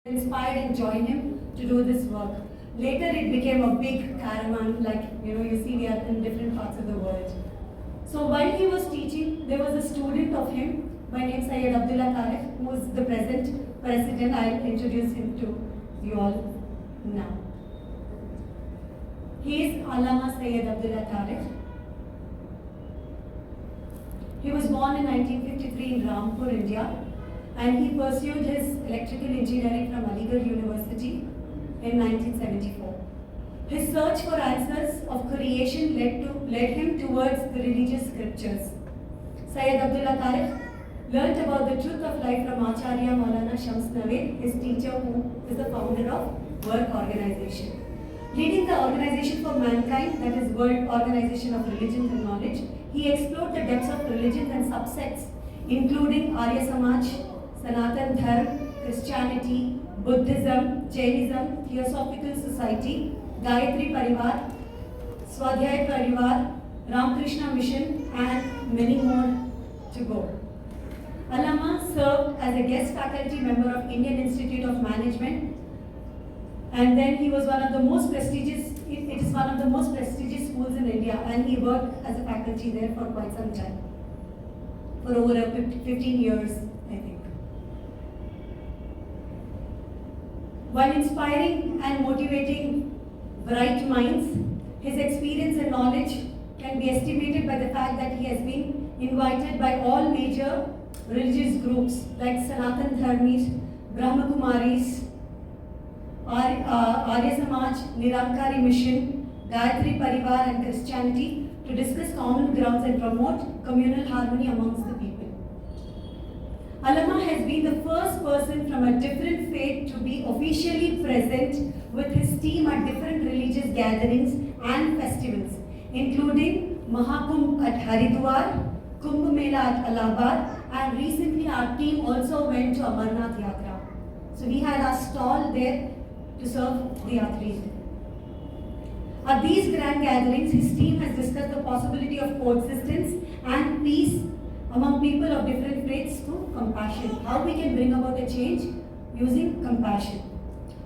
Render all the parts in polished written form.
inspired and joined him to do this work. Later it became a big caravan, like you see we are in different parts of the world. So while he was teaching, there was a student of him by name Syed Abdullah Tarek, who is the present president. I'll introduce him to you all now. He is Allama Syed Abdullah Tarek. He was born in 1953 in Rampur, India, and he pursued his electrical engineering from Aligarh University in 1974. His search for answers of creation led him towards the religious scriptures. Syed Abdullah Tarek learnt about the truth of life from Acharya Maulana Shams Naved, his teacher, who is the founder of World Organization. Leading the Organization for Mankind, that is World Organization of Religions and Knowledge, he explored the depths of religions and subsects, including Arya Samaj, Sanatan Dharma, Christianity, Buddhism, Jainism, Theosophical Society, Gayatri Parivar, Swadhyay Parivar, Ramakrishna Mission, and many more to go. Allama served as a guest faculty member of Indian Institute of Management, and then he was one of the most prestigious, it is one of the most prestigious schools in India, and he worked as a faculty there for quite some time, for over 15 years, I think. While inspiring and motivating bright minds, his experience and knowledge can be estimated by the fact that he has been invited by all major religious groups like Sanatan Dharmis, Brahma Kumaris, Arya Samaj, Nirankari Mission, Gayatri Parivar and Christianity to discuss common grounds and promote communal harmony amongst the people. Allama has been the first person from a different faith to be officially present with his team at different religious gatherings and festivals, including Mahakumbh at Haridwar, Kumbh Mela at Allahabad, and recently our team also went to Amarnath Yatra. So we had our stall there to serve the yatris. At these grand gatherings, his team has discussed the possibility of coexistence and peace among people of different faiths through compassion. How we can bring about a change using compassion.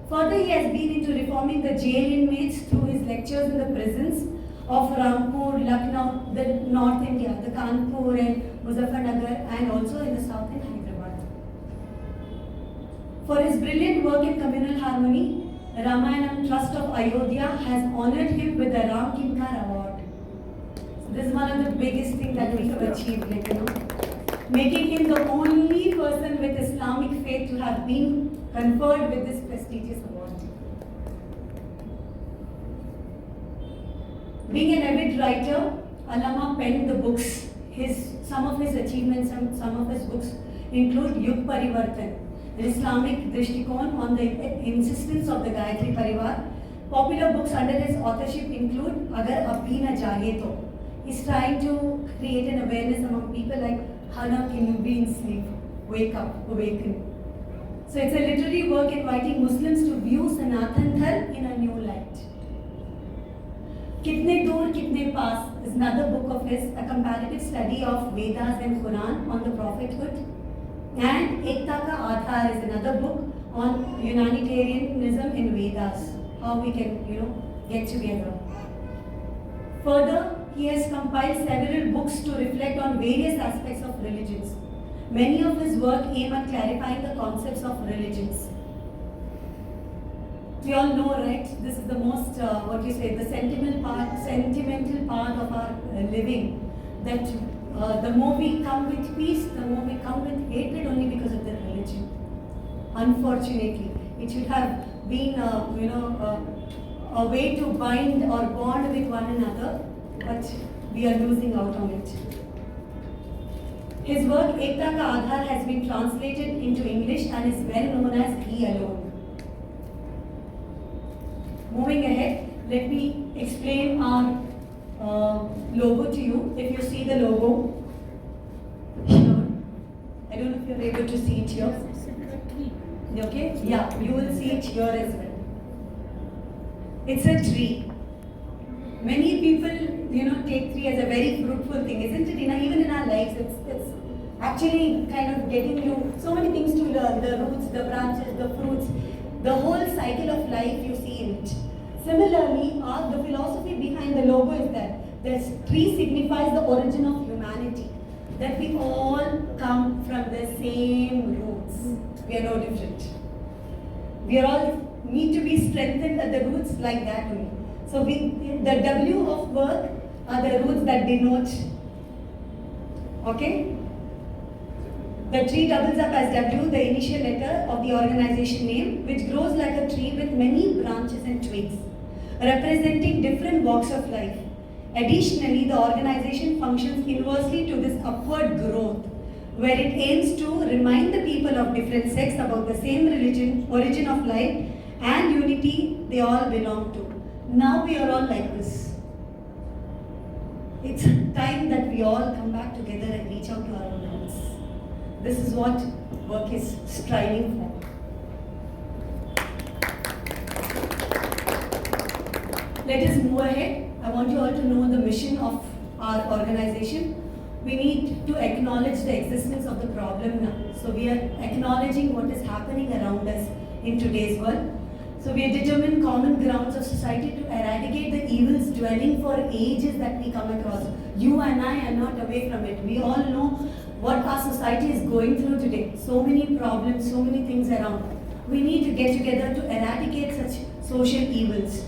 Further, he has been into reforming the jail inmates through his lectures in the prisons of Rampur, Lucknow, the North India, the Kanpur and Muzaffarnagar, and also in the South in Hyderabad. For his brilliant work in communal harmony, Ramayanam Trust of Ayodhya has honored him with the Ram Kinkar Award. So this is one of the biggest things that we have achieved, making him the only person with Islamic faith to have been conferred with this prestigious award. Being an avid writer, Allama penned the books. Some of his achievements and some of his books include Yug Parivartan, an Islamic Drishtikon on the insistence of the Gayatri Parivar. Popular books under his authorship include Agar Abhi Na Jaye To. He's trying to create an awareness among people like, Hana, can you be in sleep? Wake up, awaken. So it's a literary work inviting Muslims to view Sanatan Dharma in a new light. Kitne Dur Kitne Paas is another book of his, a comparative study of Vedas and Quran on the prophethood. And Ekta Ka Aadhar is another book on Unitarianism in Vedas, how we can, get together. Further, he has compiled several books to reflect on various aspects of religions. Many of his work aim at clarifying the concepts of religions. We all know, right? This is the most, the sentimental part of our living. That the more we come with peace, the more we come with hatred only because of the religion. Unfortunately, it should have been, a way to bind or bond with one another, but we are losing out on it. His work, Ekta Ka Aadhar, has been translated into English and is well known as He Alone. Moving ahead, let me explain our logo to you. If you see the logo, sure. I don't know if you're able to see it here. Okay? Yeah, you will see it here as well. It's a tree. Many people, take tree as a very fruitful thing, isn't it? Even in our lives, it's actually kind of getting you so many things to learn, the roots, the branches, the fruits. The whole cycle of life you see in it. Similarly, the philosophy behind the logo is that the tree signifies the origin of humanity. That we all come from the same roots. We are no different. We are all need to be strengthened at the roots like that only. So the W of work are the roots that denote. Okay? The tree doubles up as W, the initial letter of the organization name, which grows like a tree with many branches and twigs, representing different walks of life. Additionally, the organization functions inversely to this upward growth, where it aims to remind the people of different sects about the same religion, origin of life, and unity they all belong to. Now we are all like this. It's time that we all come back together and reach out to our own roots. This is what work is striving for. Let us move ahead. I want you all to know the mission of our organization. We need to acknowledge the existence of the problem now. So we are acknowledging what is happening around us in today's world. So we are determined common grounds of society to eradicate the evils dwelling for ages that we come across. You and I are not away from it. We all know what our society is going through today. So many problems, so many things around. We need to get together to eradicate such social evils.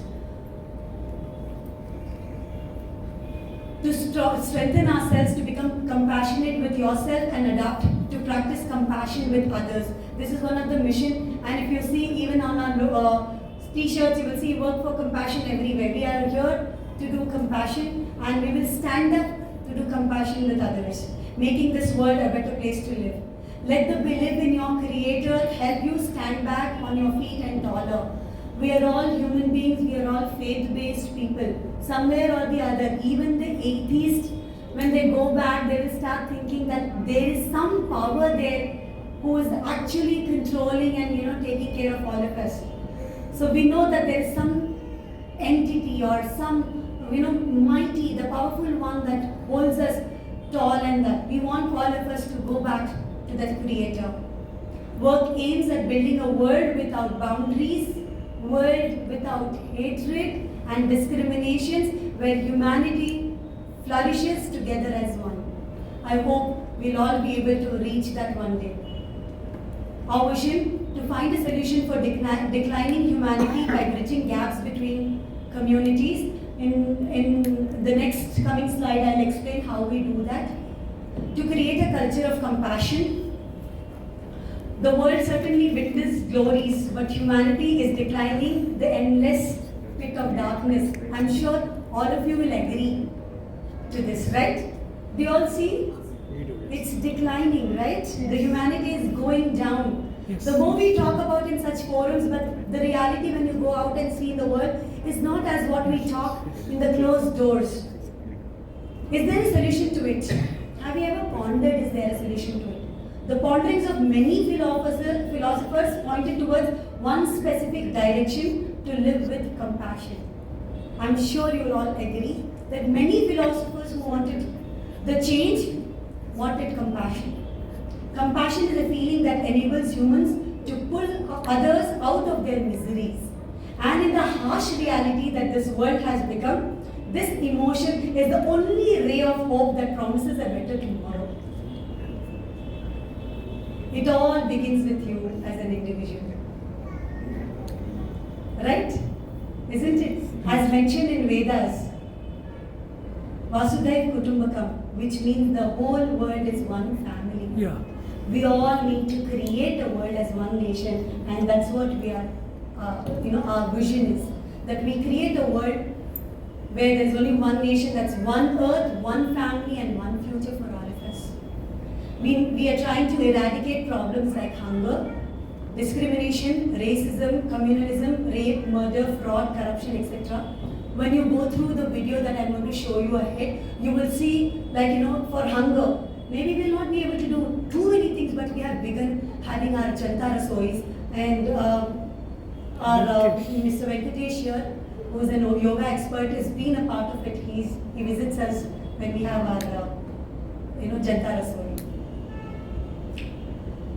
To strengthen ourselves, to become compassionate with yourself and adapt to practice compassion with others. This is one of the mission, and if you see even on our t-shirts, you will see work for compassion everywhere. We are here to do compassion, and we will stand up to do compassion with others, making this world a better place to live. Let the belief in your Creator help you stand back on your feet and taller. We are all human beings, we are all faith-based people. Somewhere or the other, even the atheists, when they go back, they will start thinking that there is some power there who is actually controlling and taking care of all of us. So we know that there is some entity or some mighty, the powerful one that holds us tall, and that we want all of us to go back to that Creator. Work aims at building a world without boundaries, world without hatred and discriminations, where humanity flourishes together as one. I hope we'll all be able to reach that one day. Our vision: to find a solution for declining humanity by bridging gaps between communities. In the next coming slide, I'll explain how we do that. To create a culture of compassion. The world certainly witnessed glories, but humanity is declining the endless pit of darkness. I'm sure all of you will agree to this, right? Do you all see? It's declining, right? The humanity is going down. Yes. The more we talk about in such forums, but the reality when you go out and see the world is not as what we talk in the closed doors. Is there a solution to it? Have you ever pondered, is there a solution to it? The ponderings of many philosophers pointed towards one specific direction: to live with compassion. I'm sure you will all agree that many philosophers who wanted the change wanted compassion. Compassion is a feeling that enables humans to pull others out of their miseries. And in the harsh reality that this world has become, this emotion is the only ray of hope that promises a better tomorrow. It all begins with you as an individual. Right? Isn't it? As mentioned in Vedas, Vasudhaiva Kutumbakam, which means the whole world is one family. Yeah. We all need to create a world as one nation, and that's what we are, our vision is. That we create a world where there's only one nation, that's one earth, one family, and one future for all of us. We are trying to eradicate problems like hunger, discrimination, racism, communalism, rape, murder, fraud, corruption, etc. When you go through the video that I'm going to show you ahead, you will see, for hunger, maybe we'll not be able to do too many things, but we have begun having our Janta Rasois, and our Mr. Venkatesh here, who is a yoga expert, has been a part of it. He visits us when we have our Janta Rasoi.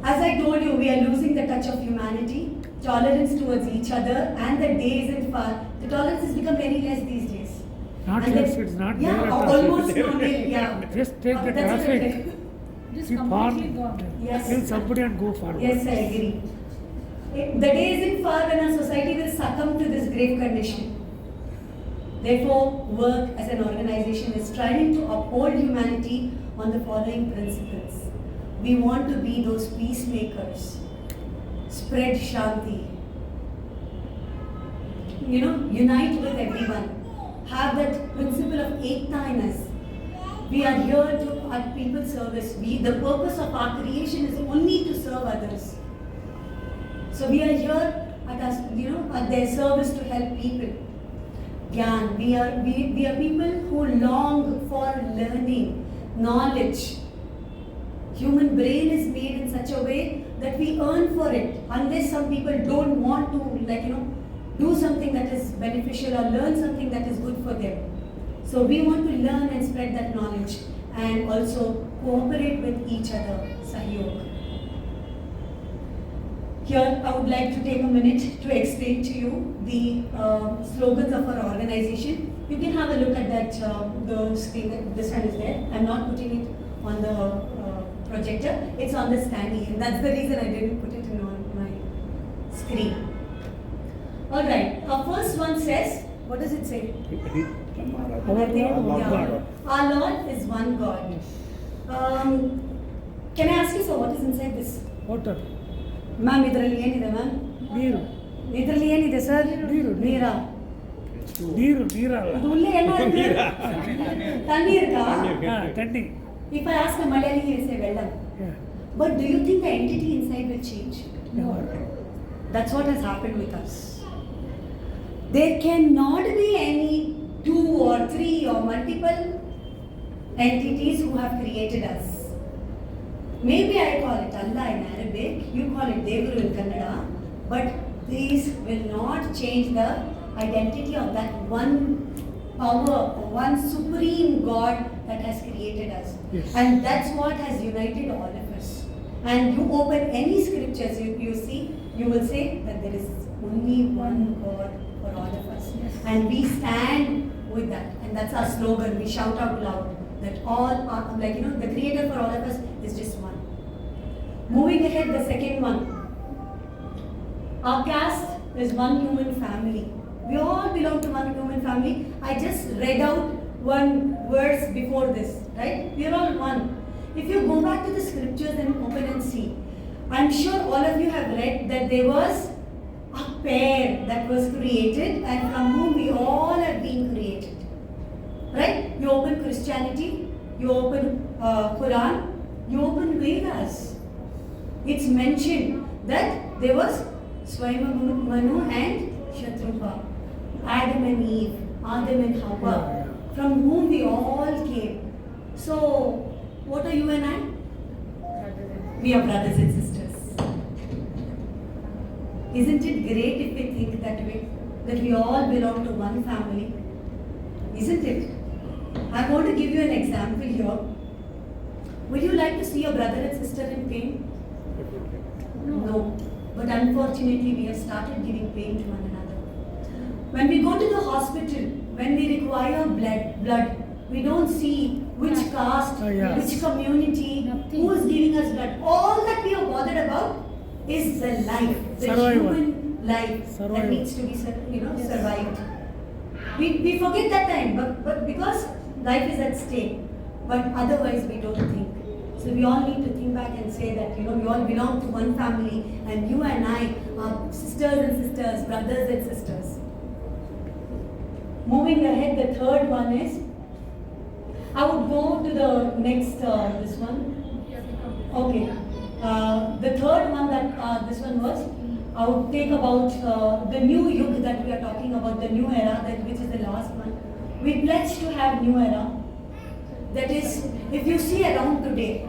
As I told you, we are losing the touch of humanity. tolerance towards each other, and the day isn't far. The tolerance has become very less these days. Not And less, then- it's not yeah, there at all. almost not there, yeah. Just take the That's traffic. right. It is Keep completely on. gone. Yes. Kill somebody and go forward. Yes, I agree. The day isn't far when our society will succumb to this grave condition. Therefore, work as an organization is striving to uphold humanity on the following principles. We want to be those peacemakers, spread Shanti, unite with everyone, have that principle of ekta in us. We are here to at people's service. The purpose of our creation is only to serve others. So we are here at their service to help people. Gyan, we are people who long for learning, knowledge. Human brain is made in such a way that we earn for it. Unless some people don't want to do something that is beneficial or learn something that is good for them. So we want to learn and spread that knowledge and also cooperate with each other. Sahyog. Here, I would like to take a minute to explain to you the slogans of our organization. You can have a look at that, the screen, this one is there. I'm not putting it on the projector, it's on the standee, and that's the reason I didn't put it on my screen. Alright, our first one says, what does it say? Our Lord, one Yeah. God. Our Lord is one God. Can I ask you, so what is inside this? Water. Ma'am ಇದರಲ್ಲಿ ಏನಿದೆ ma'am? ನೀರು. ಇದರಲ್ಲಿ ಏನಿದೆ sir? ನೀರು. ನೀರಾ? ನೀರಲ್ಲ. ಅದು ಉಳ್ಳೆ ಏನೋ ತಣ್ಣೀರ್ಗಾ? ತಣ್ಣಿ. If I ask a Malayali, he will say Vellam. Yeah. But do you think the entity inside will change? No. That's what has happened with us. There cannot be any 2 or 3 or multiple entities who have created us. Maybe I call it Allah in Arabic, you call it Devuru in Kannada, but these will not change the identity of that one power, one supreme God that has created us. Yes. And that's what has united all of us. And you open any scriptures, you see, you will say that there is only one God for all of us. Yes. And we stand with that. And that's our slogan. We shout out loud that all are, the creator for all of us is just one. Moving ahead, the second one. Our caste is one human family. We all belong to one human family. I just read out one verse before this, right? We are all one. If you go back to the scriptures and open and see, I'm sure all of you have read that there was a pair that was created and from whom we all are being created. Right? You open Christianity, you open Quran, you open Vedas. It's mentioned that there was Swayambhu and Shatrupa, Adam and Eve, Adam and Hawa, from whom we all came. So, what are you and I? We are brothers and sisters. Isn't it great if we think that way? That we all belong to one family? Isn't it? I want to give you an example here. Would you like to see your brother and sister in pain? No. But unfortunately, we have started giving pain to one another. When we go to the hospital, when we require blood, we don't see which caste, which community, Nothing. who is giving us blood. All that we are bothered about is the life, the Survival. human life that Survival. needs to be survived. We forget that time, but because life is at stake, but otherwise we don't think. So we all need to think back and say that we all belong to one family, and you and I are sisters and sisters, brothers and sisters. Moving ahead, the third one is, I would go to the next, this one. Okay. The third one that this one was, I would take about the new yuga that we are talking about, the new era, which is the last one. We pledge to have new era. That is, if you see around today,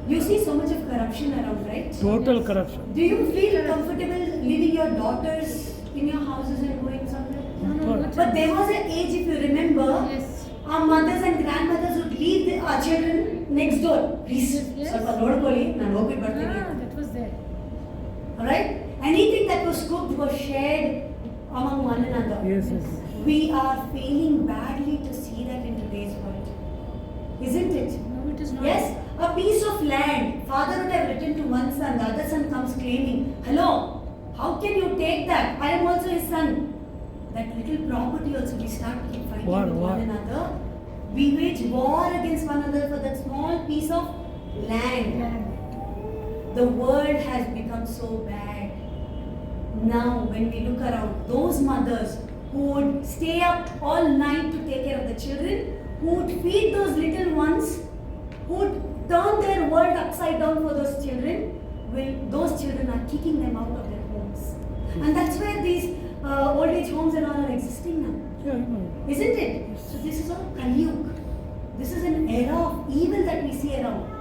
you see so much of corruption around, right? Total corruption. Do you feel comfortable leaving your daughters in your houses and going somewhere? No, But there was an age, if you remember, Yes. our mothers and grandmothers would leave our children next door. Please, Yes. ಸ್ವಲ್ಪ ನೋಡ್ಕೊಳ್ಳಿ, ನಾನು ಹೋಗ್ಬಿಟ್ಟು ಬರ್ತೀನಿ. That was there. Alright? And was cooked was shared among one another. Yes, yes. We are failing badly to see that in today's world. Isn't it? No, it is not. Yes, a piece of land. Father would have written to one son, the other son comes claiming, hello, how can you take that? I am also his son. That little property also we start fighting War, with war. one another. We wage war against one another for that small piece of land. The world has become so bad. Now, when we look around, those mothers who would stay up all night to take care of the children, who would feed those little ones, who would turn their world upside down for those children, those children are kicking them out of their homes. And that's where these old age homes and all are existing now. Yeah, I know. Isn't it? So this is all Kali Yuga. This is an era of evil that we see around.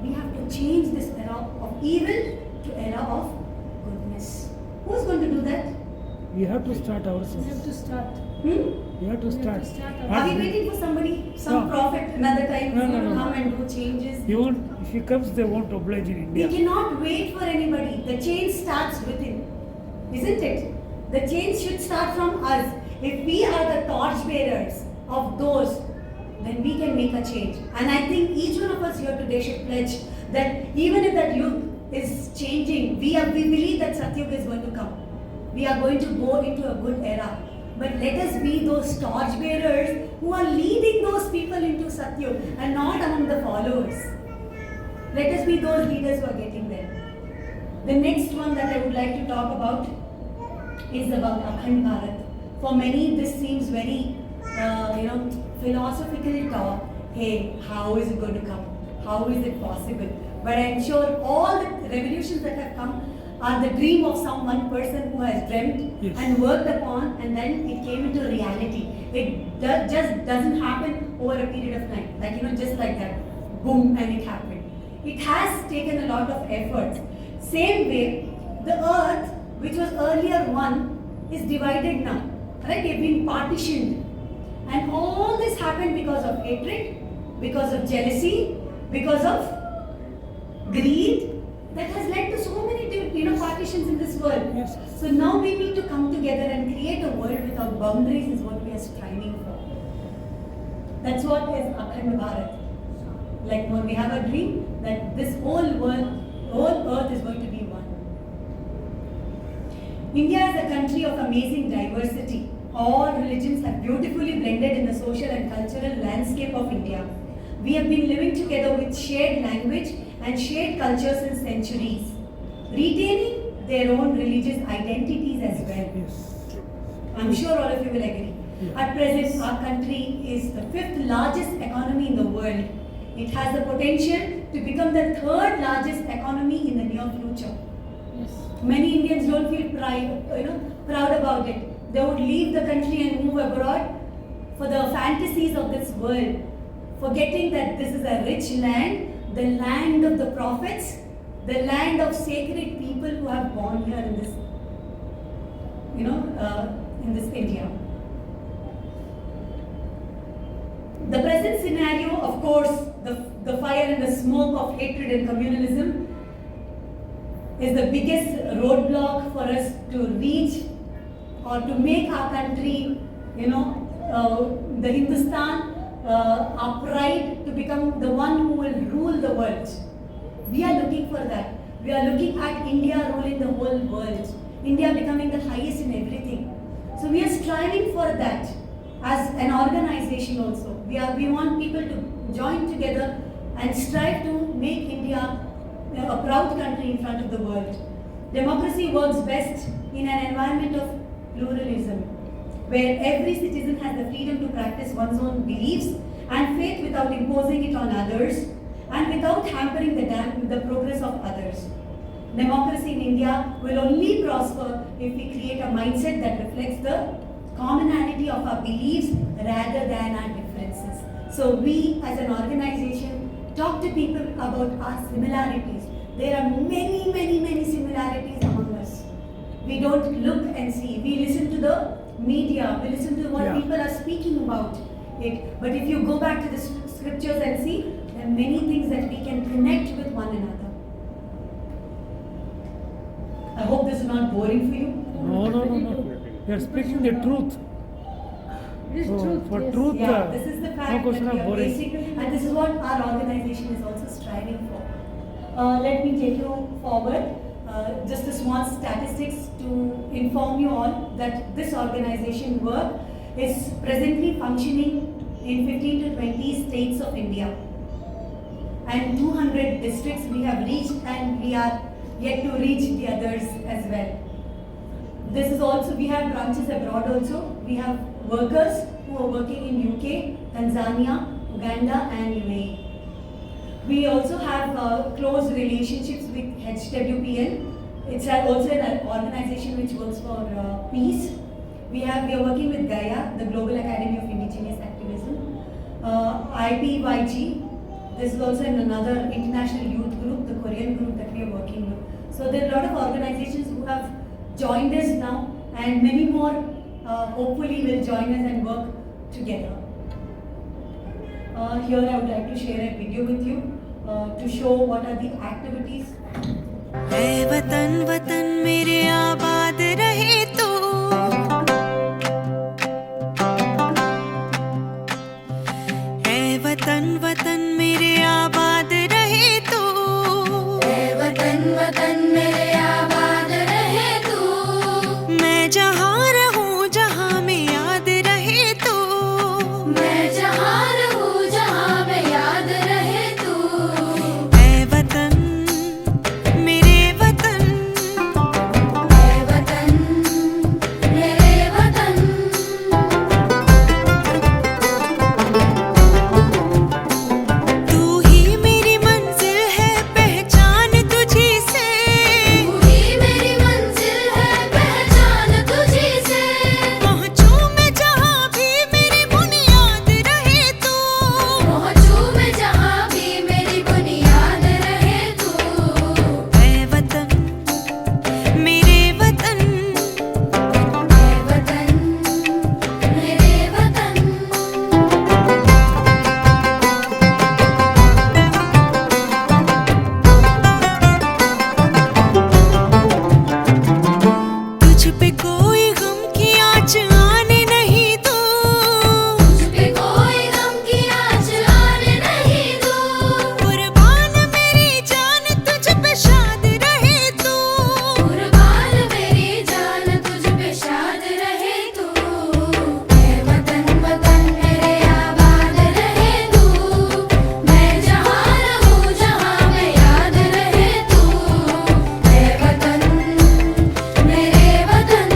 We have to change this era of evil to era of goodness. Who's going to do that? We have to start We have ourselves. to start. We have to We have start. to start our- Are we Not- waiting for somebody, some No. prophet, another time No, who's no, going to no. come and do changes? He won't, if he comes, they won't oblige in We India. cannot wait for anybody. The change starts within. Isn't it? The change should start from us. If we are the torch bearers of those, then we can make a change. And I think each one of us here today should pledge that even if that youth is changing, we believe that Satyuga is going to come. We are going to go into a good era. But let us be those torch bearers who are leading those people into Satyuga and not among the followers. Let us be those leaders who are getting there. The next one that I would like to talk about is about Akhand Bharat. For many, this seems very, philosophical talk. Hey, how is it going to come? How is it possible? But I'm sure all the revolutions that have come are the dream of some one person who has dreamt Yes. and worked upon, and then it came into reality. It just doesn't happen over a period of time, just like that, boom, and it happened. It has taken a lot of effort. Same way, the earth, which was earlier one, is divided now. Right? They've been partitioned. And all this happened because of hatred, because of jealousy, because of greed, that has led to so many partitions in this world. Yes. So now we need to come together and create a world without boundaries is what we are striving for. That's what is Akhand Bharat. Like when we have a dream that this whole world, whole earth is going to be one. India is a country of amazing diversity. All religions have beautifully blended in the social and cultural landscape of India. We have been living together with shared language and shared culture since centuries, retaining their own religious identities as well. Yes. I'm sure all of you will agree. At present, our country is the 5th largest economy in the world. It has the potential to become the 3rd largest economy in the near future. Yes. Many Indians don't feel proud about it. They would leave the country and move abroad for the fantasies of this world, forgetting that this is a rich land, the land of the prophets, the land of sacred people who have born here in this, in this India. The present scenario, of course, the fire and the smoke of hatred and communalism is the biggest roadblock for us to reach or to make our country, the Hindustan, our pride to become the one who will rule the world. We are looking for that. We are looking at India ruling the whole world. India becoming the highest in everything. So we are striving for that as an organization also. We want people to join together and strive to make India a proud country in front of the world. Democracy works best in an environment of pluralism, where every citizen has the freedom to practice one's own beliefs and faith without imposing it on others and without hampering the progress of others. Democracy in India will only prosper if we create a mindset that reflects the commonality of our beliefs rather than our differences. So we as an organization talk to people about our similarities. There are many, many, many similarities among us. We don't look and see. We listen to the media. We listen to what people are speaking about it. But if you go back to the scriptures and see, there are many things that we can connect with one another. I hope this is not boring for you? No. You are speaking the truth. It is So, truth, for yes. truth, Yeah, this is the fact no question that we of are boring. basic, and this is what our organization is also striving for. Let me take you forward. Just a small statistics to inform you all that this organization work is presently functioning in 15 to 20 states of India. And 200 districts we have reached, and we are yet to reach the others as well. This is also, we have branches abroad also. We have workers who are working in UK, Tanzania, Uganda and UAE. We also have close relationships with HWPL. It's also an organization which works for peace. We are working with Gaia, the Global Academy of Indigenous Activism. IPYG, this is also another international youth group, the Korean group that we are working with. So there are a lot of organizations who have joined us now, and many more hopefully will join us and work together. Here I would like to share a video with you to show what are the activities. ऐ वतन वतन मेरे आबाद रहे तू, ऐ वतन वतन मेरे आबाद रहे तू, ऐ वतन वतन मेरे आबाद रहे तू, मैं जहाँ रहूँ जहाँ में याद रहे तू, मैं जहाँ रहूँ जहाँ में याद रहे तू, ऐ वतन मेरे वतन, ऐ वतन मेरे वतन, तू ही मेरी मंजिल है पहचान तुझी से, तू ही मेरी मंजिल है पहचान तुझी से, पहुँचूं मैं जहाँ भी मेरी बुनियाद रहे तू, पहुँचूं मैं जहाँ भी मेरी बुनियाद रहे तू, ऐ वतन मेरे वतन, ऐ वतन मेरे वतन। तुझ पे कोई गम की आँच आने नहीं दूँ, तुझ पे कोई गम की आँच आने नहीं दूँ, कुर्बान मेरी जान तुझ पे शाद रहे तू, कुर्बान मेरी जान तुझ पे शाद रहे तू, ऐ वतन वतन मेरे आबाद रहे तू, मैं जहाँ रहूँ जहाँ में याद रहे तू, ऐ वतन मेरे वतन,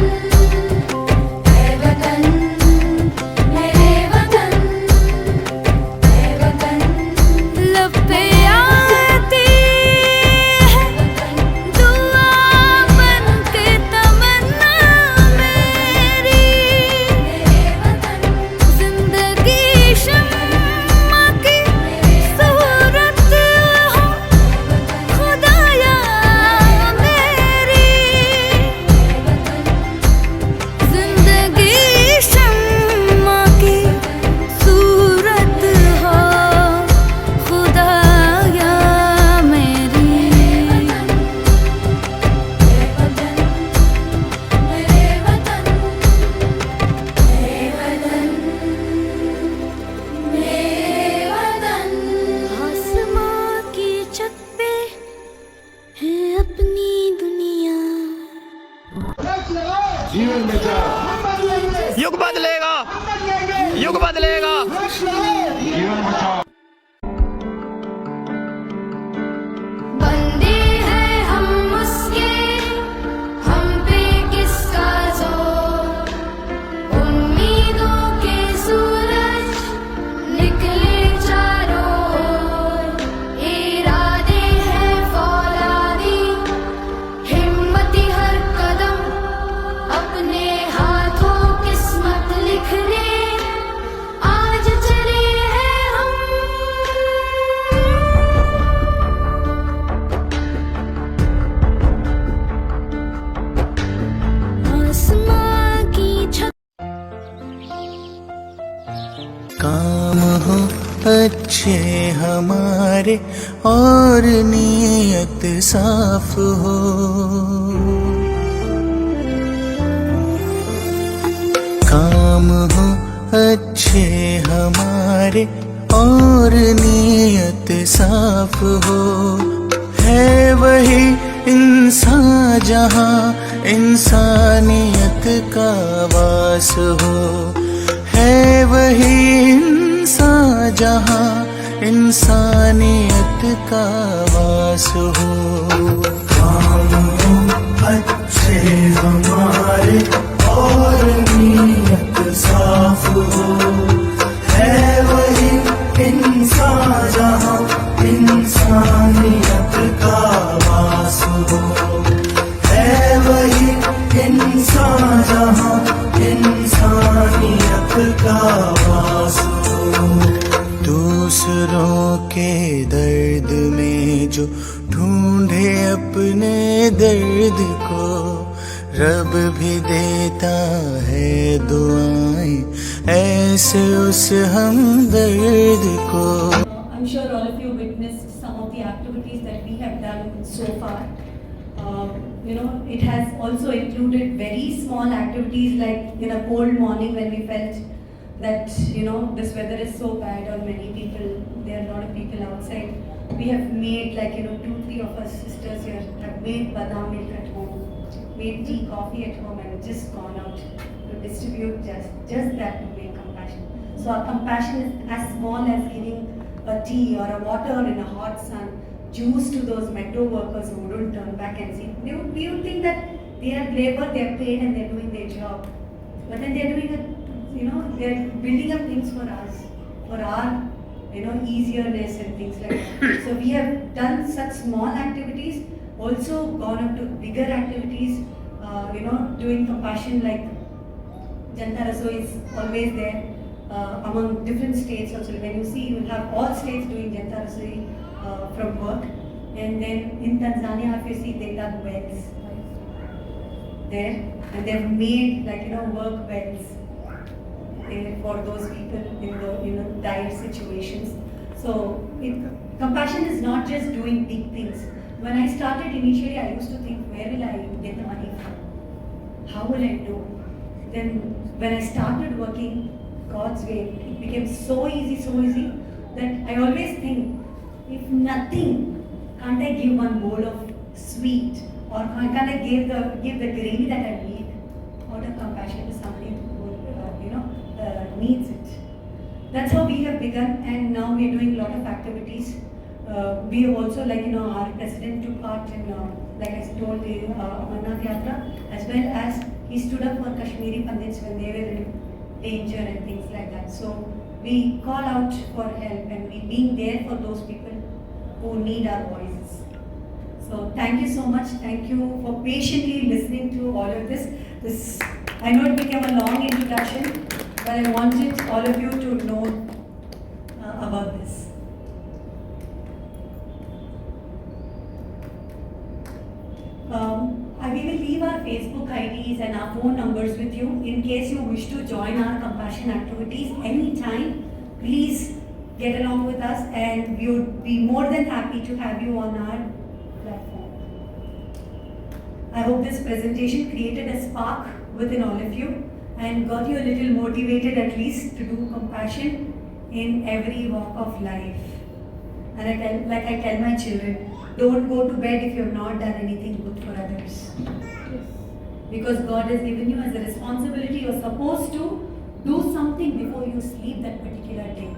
ऐ वतन मेरे वतन, ऐ वतन लब पे आती है दुआ बन के तमन्ना मेरी, मेरे वतन जिंदगी शम्मा की सूरत हो खुदाया मेरी, जिंदगी शम्मा की सूरत हो खुदाया मेरी, मेरे वतन, मेरे वतन, आसमां की छत पे है अपनी दुनिया, युग बदलेगा, युग बदलेगा। बंदे हैं हम उसके, हम पे किसका जोर, उम्मीदों के सूरज निकले चारों ओर, इरादे हैं फौलादी, हिम्मती हर कदम, अपने हाथों किस्मत लिखने आज चले हैं हम। आसमां की छत काम हो अच्छे हमारे और नीयत साफ हो, काम हो अच्छे हमारे और नीयत साफ हो, है वही इंसान जहाँ इंसानियत का वास हो, है वही इंसान जहाँ इंसानियत का वास हो। काम हो अच्छे हमारे और नीयत साफ हो, है वही इंसान जहाँ इंसानियत का वास हो, है वही इंसान जहाँ इंसानियत का वास हो। दूसरों के दर्द में जो ढूंढे अपने दर्द को, रब भी देता है दुआएं ऐसे उस हमदर्द को। I'm sure all of you witnessed some of the activities that we have done so far. It has also included very small activities like in a cold morning when we felt that, this weather is so bad or many people, there are a lot of people outside. We have made 2-3 of us sisters here have made badam milk at home, made tea, coffee at home and just gone out to distribute just that to make compassion. So our compassion is as small as giving a tea or a water in a hot sun, juice to those metro workers who wouldn't turn back and see. We would think that they have labor, they are paid and they are doing their job. But then they are doing it, they are building up things for us, for our, easierness and things like that. So we have done such small activities, also gone up to bigger activities, doing compassion like Janta Rasoi is always there among different states also. When you see, you will have all states doing Janta Rasoi from work. And then in Tanzania, if you see, they've done wells there. And they've made work wells for those people in the dire situations. So compassion is not just doing big things. When I started initially, I used to think, where will I get the money from? How will I do? Then when I started working God's way, it became so easy that I always think, if nothing, can't I give one bowl of sweet, or can't I give the gravy that I need out of compassion to somebody who needs it? That's how we have begun, and now we are doing a lot of activities. We have also, our president took part in, like I told, the Amarnath Yatra, as well as he stood up for Kashmiri Pandits when they were in danger and things like that. So we call out for help and we being there for those people who need our voices. So thank you so much. Thank you for patiently listening to all of this. I know it became a long introduction, but I wanted all of you to know about this. We will leave our Facebook IDs and our phone numbers with you in case you wish to join our compassion activities anytime. Please get along with us and we would be more than happy to have you on our platform. I hope this presentation created a spark within all of you and got you a little motivated at least to do compassion in every walk of life. And I tell my children, don't go to bed if you have not done anything good for others. Because God has given you as a responsibility, you are supposed to do something before you sleep that particular day.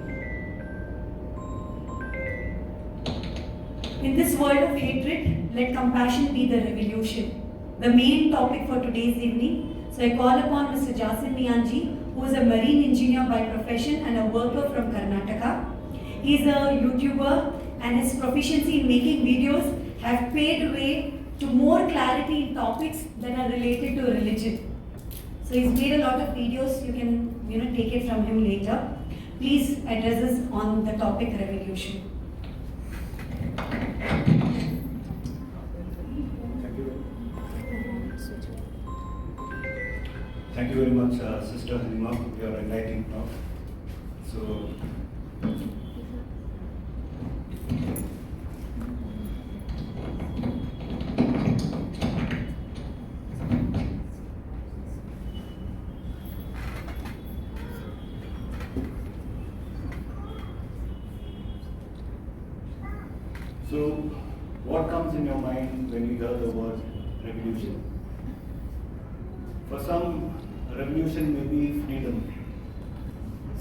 In this world of hatred, let compassion be the revolution. The main topic for today's evening. So I call upon Mr. Jasim Mianji, who is a marine engineer by profession and a worker from Karnataka. He is a YouTuber and his proficiency in making videos have paved way to more clarity in topics that are related to religion. So he's made a lot of videos, you can take it from him later. Please address us on the topic revolution. Thank you very much, Sister Halima, for your enlightening talk. So, So, what comes in your mind when you hear the word revolution? For some, revolution may be freedom.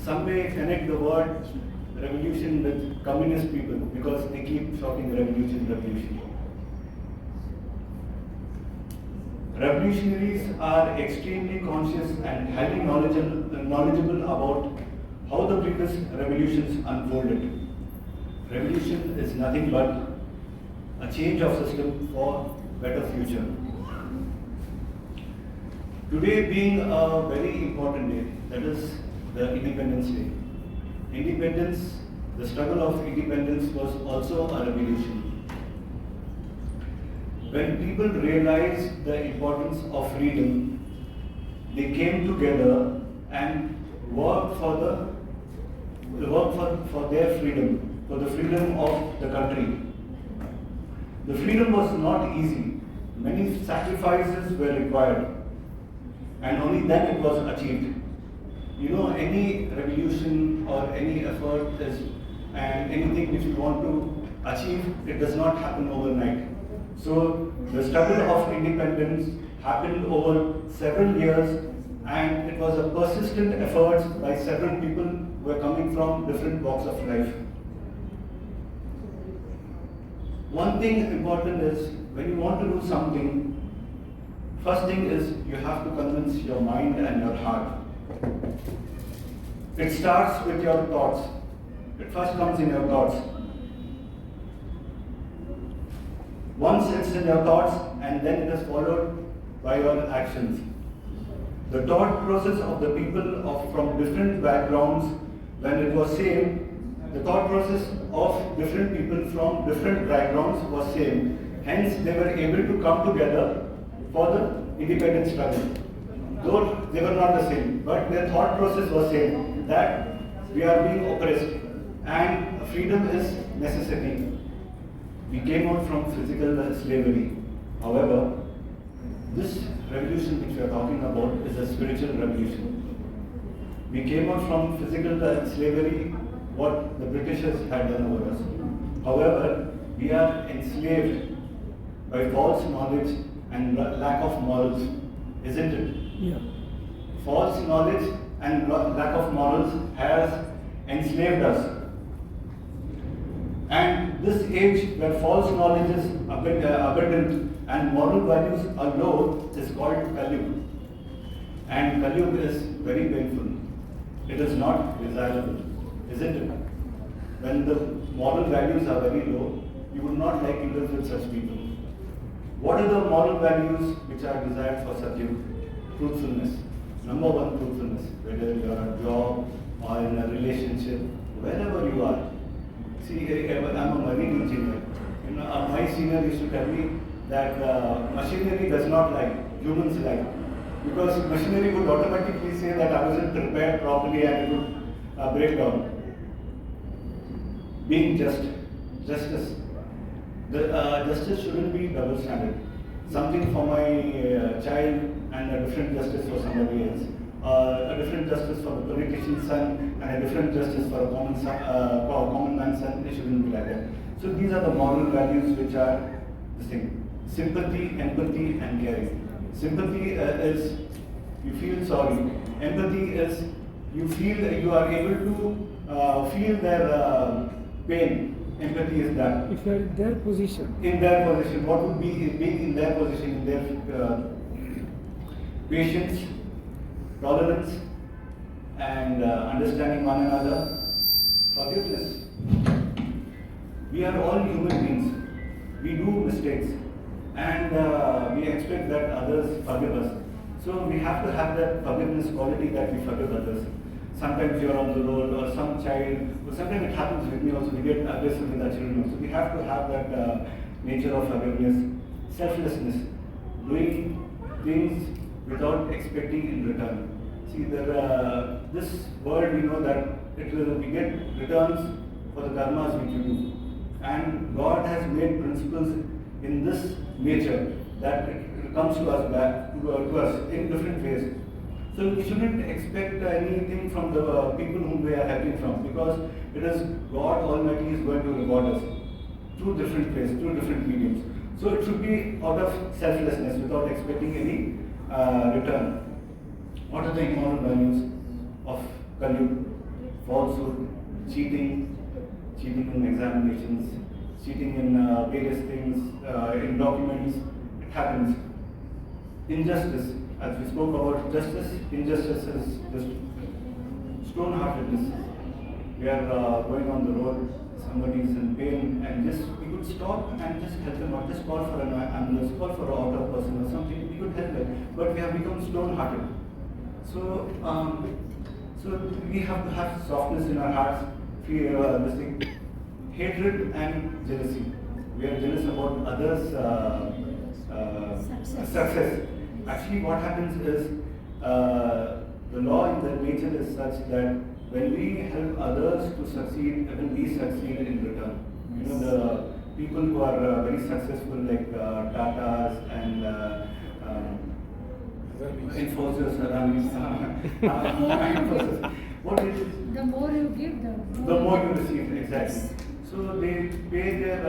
Some may connect the word revolution with communist people because they keep shouting revolution, revolution. Revolutionaries are extremely conscious and highly knowledgeable about how the previous revolutions unfolded. Revolution is nothing but a change of system for better future. Today being a very important day, that is the Independence Day. Independence, the struggle of independence was also a revolution. When people realized the importance of freedom, they came together and worked for their freedom, for the freedom of the country. The freedom was not easy. Many sacrifices were required, and only then it was achieved. You know, any revolution or any effort and anything which you want to achieve, it does not happen overnight. So the struggle of independence happened over several years, and it was a persistent effort by several people who were coming from different walks of life. One thing important is, when you want to do something, first thing is you have to convince your mind and your heart. It starts with your thoughts. It first comes in your thoughts. Once it's in your thoughts, and then it is followed by your actions. The thought process of the people from different backgrounds, when it was same, the thought process of different people from different backgrounds was same. Hence, they were able to come together for the independence struggle. Though they were not the same, but their thought process was same, that we are being oppressed and freedom is necessary. We came out from physical slavery. However, this revolution which we are talking about is a spiritual revolution. We came out from physical slavery, what the Britishers had done over us. However, we are enslaved by false knowledge and lack of morals, isn't it? Yeah. False knowledge and lack of morals has enslaved us. And this age where false knowledge is abundant and moral values are low is called Kali. And Kali is very painful. It is not desirable, isn't it? When the moral values are very low, you would not like to live with such people. What are the moral values which are desired for Satyam? Truthfulness. Number one, truthfulness. Whether you are a job or in a relationship, wherever you are. See, I'm a marine engineer. You know, my senior used to tell me that machinery does not lie, humans lie. Because machinery would automatically say that I wasn't prepared properly and it would break down. Being just, justice. Justice shouldn't be double standard. Something for my child and a different justice for somebody else. A different justice for the politician's son and a different justice for a common man's son. It shouldn't be like that. So these are the moral values which are the same. Sympathy, empathy and caring. Sympathy is you feel sorry. Empathy is you feel you are able to feel their pain. Empathy is that. If you are in their position. In their position, what would be being in their position, in their patience, tolerance, and understanding one another, forgiveness. We are all human beings. We do mistakes, and we expect that others forgive us. So we have to have that forgiveness quality that we forgive others. Sometimes you are on the road, or some child, or sometimes it happens with me also, we get aggressive with our children also. We have to have that nature of forgiveness, selflessness, doing things without expecting in return. See, this world, we know that we get returns for the karmas which you do. And God has made principles in this nature that it comes to us back, to us in different ways. So we shouldn't expect anything from the people whom we are helping from, because it is God Almighty is going to reward us. through different ways, through different mediums. So it should be out of selflessness without expecting any return. What are the immoral values of Kali? Falsehood, cheating in examinations, cheating in various things, in documents. It happens. Injustice, as we spoke about justice, injustice is just stone-heartedness. We are going on the road, somebody is in pain, and just we could stop and just help them out, just call for an ambulance, call for an auto person or something, we could help them. But we have become stone-hearted. So, so we have to have softness in our hearts, fear, hatred and jealousy. We are jealous about others' success. Actually, what happens is the law in the nature is such that when we help others to succeed, even we succeed in return. You know, the people who are very successful, like Tatas and Infosys, Infosys. What it is? The more you give, The more you receive, exactly. So they pay their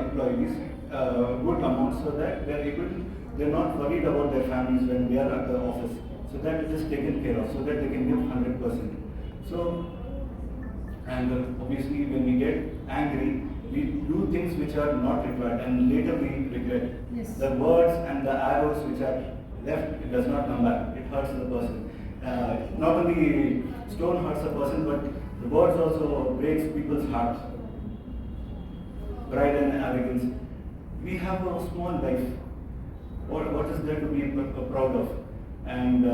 employees good amount so that they're not worried about their families when they are at the office. So that it is taken care of, so that they can give 100%. So, and obviously when we get angry, we do things which are not required and later we regret. Yes. The words and the arrows which are left, it does not come back. It hurts the person. Not only stone hurts a person, but the words also breaks people's hearts. Pride and arrogance. We have a small life. What is there to be proud of? And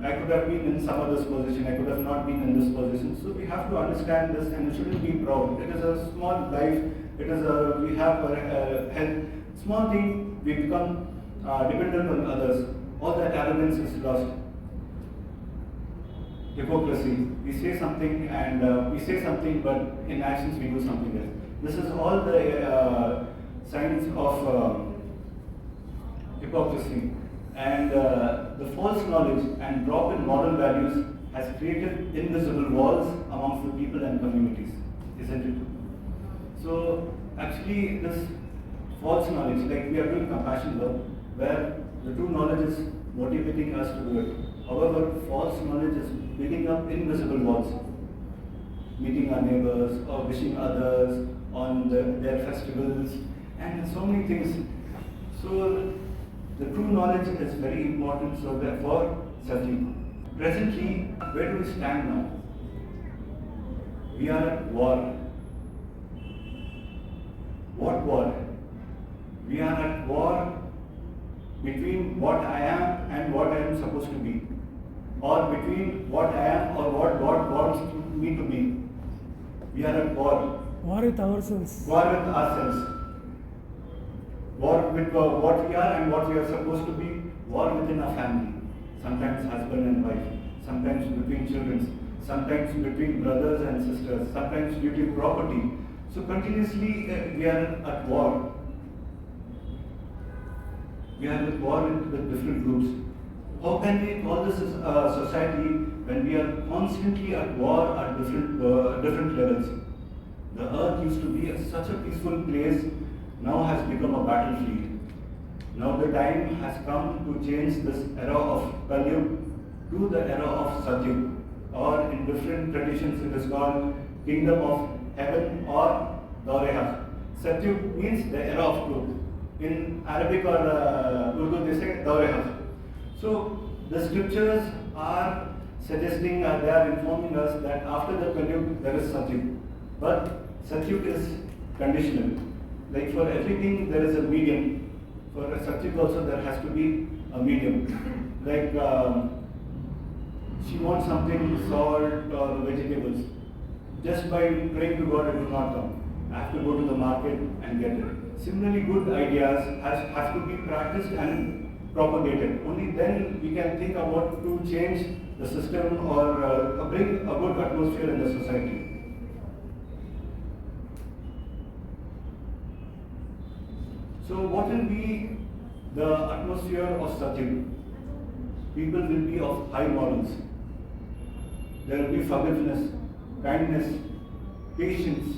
I could have been in some other's position, I could have not been in this position. So we have to understand this and we shouldn't be proud. It is a small life, we have a health. Small thing, we become dependent on others. All that arrogance is lost. Hypocrisy. We say something but in actions we do something else. This is all the signs of hypocrisy. And the false knowledge and drop in moral values has created invisible walls amongst the people and communities, isn't it? So actually this false knowledge, like we are doing compassion work, where the true knowledge is motivating us to do it. However, false knowledge is building up invisible walls, meeting our neighbors or wishing others on their festivals and so many things. So the true knowledge is very important, so therefore, Sati. Presently, where do we stand now? We are at war. What war? We are at war between what I am and what I am supposed to be, or between what I am or what God wants me to be. We are at war. War with ourselves. War with ourselves. War with what we are and what we are supposed to be. War within our family. Sometimes husband and wife. Sometimes between children. Sometimes between brothers and sisters. Sometimes between property. So continuously we are at war. We are at war with different groups. How can we call this a society when we are constantly at war at different levels? The earth used to be such a peaceful place, now has become a battlefield. Now the time has come to change this era of Kali to the era of Satyug, or in different traditions it is called Kingdom of Heaven or Daureha. Satyug means the era of truth. In Arabic or Urdu they say Daureha. So the scriptures are suggesting, they are informing us that after the Kali there is Satyug. But Satyug is conditional. Like for everything there is a medium. For a Satyug also there has to be a medium. Like she wants something, salt or vegetables. Just by praying to God it will not come. I have to go to the market and get it. Similarly, good ideas have to be practiced and propagated. Only then we can think about to change the system or bring a good atmosphere in the society. So what will be the atmosphere of Satyug? People will be of high morals. There will be forgiveness, kindness, patience,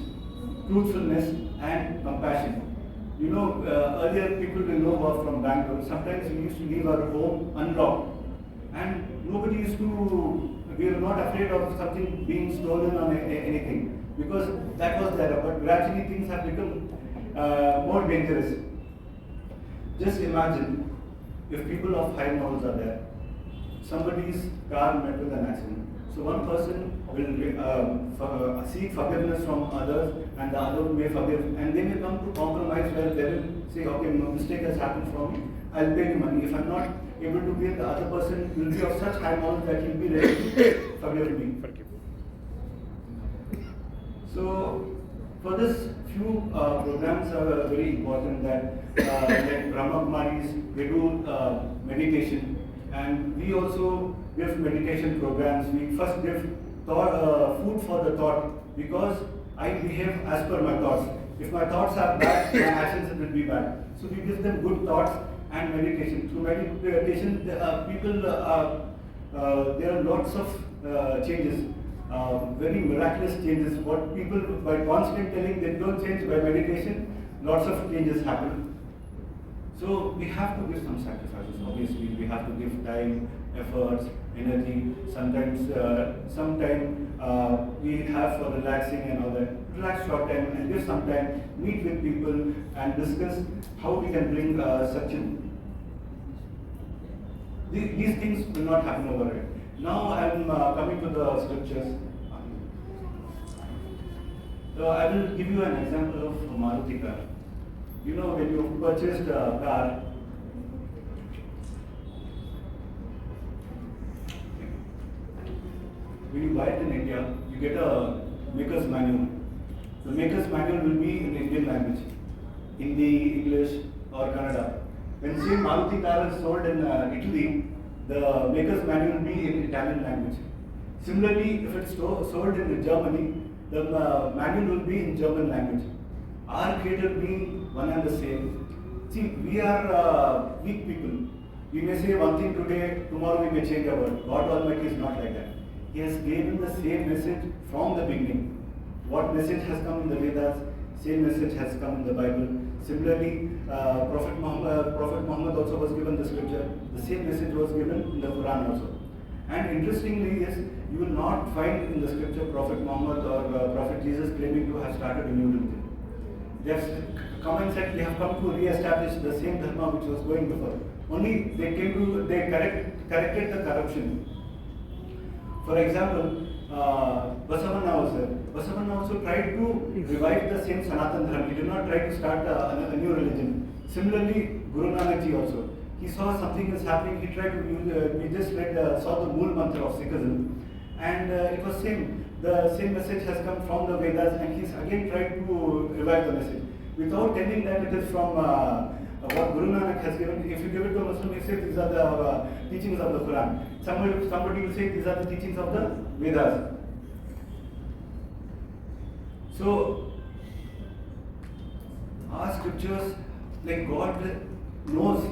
truthfulness and compassion. You know, earlier people will know about from Bengaluru. Sometimes we used to leave our home unlocked, and nobody used to. We were not afraid of something being stolen or anything because that was there. But gradually things have become more dangerous. Just imagine if people of high morals are there. Somebody's car met with an accident. So one person will seek forgiveness from others, and the other may forgive, and they may come to compromise where they will say, okay, no mistake has happened from me, I'll pay you money. If I'm not able to pay, the other person will be of such high morals that he'll be ready to forgive me. So for this, few programs are very important that like Brahma Kumaris, they do meditation, and we also give meditation programs. We first give food for the thought, because I behave as per my thoughts. If my thoughts are bad, my actions will be bad. So we give them good thoughts and meditation. Through meditation, there are lots of changes. Very miraculous changes. What people, by constant telling they don't change, by meditation, lots of changes happen. So we have to give some sacrifices. Obviously, we have to give time, efforts, energy. Sometimes, we have for relaxing and all that. Relax short time and give some time. Meet with people and discuss how we can bring Satcham. These things will not happen overnight. Now I am coming to the scriptures. So I will give you an example of Maruti car. You know, when you purchased a car, when you buy it in India, you get a maker's manual. The maker's manual will be in Indian language, Hindi, English or Kannada. When same Maruti car is sold in Italy, the maker's manual will be in Italian language. Similarly, if it's sold in Germany, the manual will be in German language. Our creator being one and the same. See, we are weak people. We may say one thing today, tomorrow we may change our word. God Almighty is not like that. He has given the same message from the beginning. What message has come in the Vedas, same message has come in the Bible. Similarly, Prophet Muhammad also was given the scripture. The same message was given in the Quran also. And interestingly, yes, you will not find in the scripture Prophet Muhammad or Prophet Jesus claiming to have started a new religion. They have come and said they have come to re-establish the same dharma which was going before. Only they corrected the corruption. For example, Basavanna also tried to revive the same Sanatan Dharma. He did not try to start a new religion. Similarly, Guru Nanak Ji also. He saw something is happening. He tried to use. We just saw the Mool Mantra of Sikhism, and it was same. The same message has come from the Vedas, and he's again tried to revive the message without telling that it is from what Guru Nanak has given. If you give it to a Muslim, he says these are the teachings of the Quran. Somebody will say these are the teachings of the Vedas. So our scriptures, like God knows,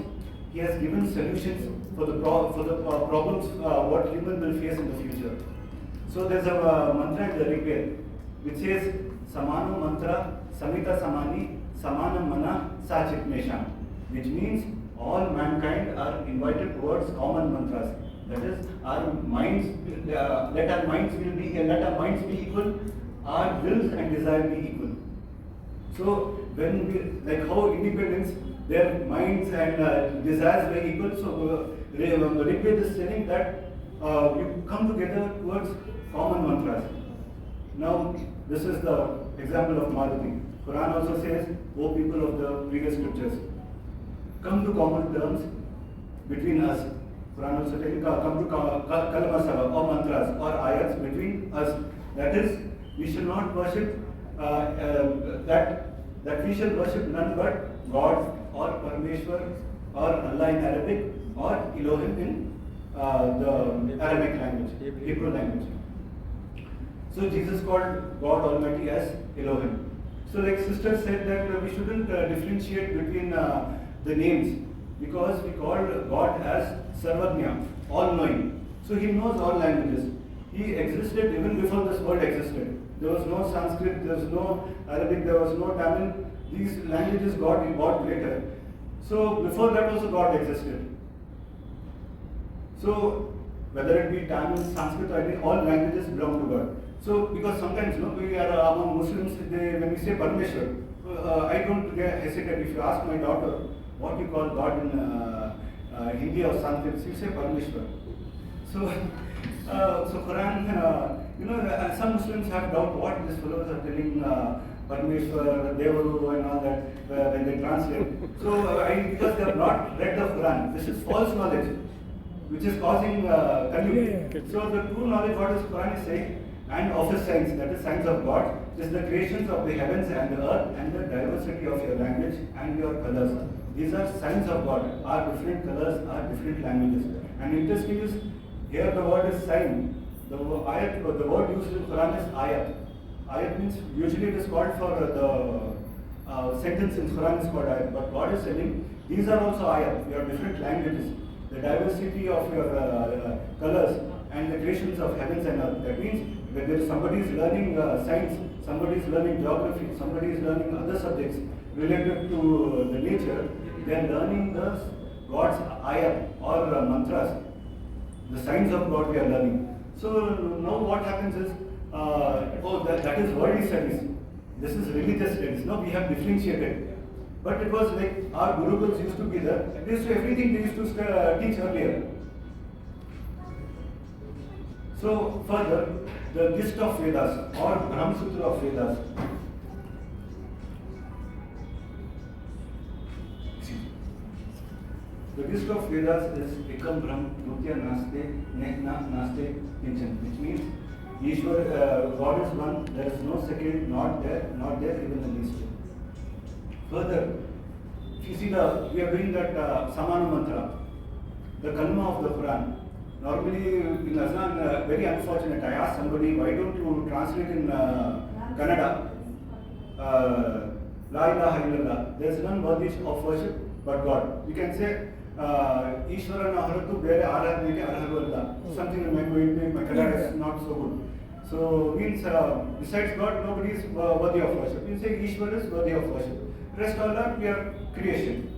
He has given solutions for the problems what human will face in the future. So there's a mantra in the Rig Veda which says Samano mantra samita samani samanam mana sachit mesham, which means all mankind are invited towards common mantras. That is, our minds let our minds be equal, our wills and desire be equal. So when we, like how independence, their minds and desires were equal. So the Rig Veda is telling that you come together towards common mantras. Now this is the example of Maruti. Quran also says, O people of the previous scriptures, come to common terms between us. Quran also telling, come to kalamasava or mantras or ayats between us. That is, we shall not worship that we shall worship none but God or Parameshwar or Allah in Arabic or Elohim in the Arabic language, Hebrew language. So Jesus called God Almighty as Elohim. So like sister said that we shouldn't differentiate between the names, because we call God as Sarvagnya, all-knowing. So He knows all languages. He existed even before this world existed. There was no Sanskrit, there was no Arabic, there was no Tamil. These languages got evolved later. So before that also God existed. So whether it be Tamil, Sanskrit, or anything, all languages belong to God. So because sometimes we are among Muslims, when we say Parmeshwar, I don't hesitate. If you ask my daughter what you call God in Hindi or Sanskrit, she'll say Parmeshwar. So Quran, some Muslims have doubt what these fellows are telling Parmeshwar, Devaru and all that when they translate. So because they have not read the Quran, this is false knowledge, which is causing confusion. So the true knowledge, what is Quran is saying, and of His signs, that is signs of God, is the creations of the heavens and the earth and the diversity of your language and your colors. These are signs of God. Our different colors are different languages. And interesting is, here the word is sign. The word used in Quran is ayat. Ayat means, usually it is called for the sentence in Quran is called ayat. But God is telling, these are also ayat. Your different languages. The diversity of your colors and the creations of heavens and earth. That means, whether somebody is learning science, somebody is learning geography, somebody is learning other subjects related to the nature, they are learning the God's ayat or mantras, the signs of God we are learning. So now what happens is, that is worldly studies. This is religious studies. Now we have differentiated. But it was like our Gurukuls used to be there. Everything they used to teach earlier. So further, the gist of Vedas or Brahma Sutra of Vedas. The gist of Vedas is Ekam Brahm Dutya Naste Nehna Naste Kinchan, which means Ishwar, God is one, there is no second, not there even the least. Further, if you see we are doing that Samana Mantra, the Kalma of the Quran. Normally in Azan, very unfortunate, I asked somebody, why don't you translate in Kannada, La ilaha illallah, there is none worthy of worship but God. You can say, Ishwarana haratu bere aradneke arharu. Something in my Kannada is not so good. So means besides God, nobody is worthy of worship. You say Ishwar is worthy of worship. Rest all that, we are creation.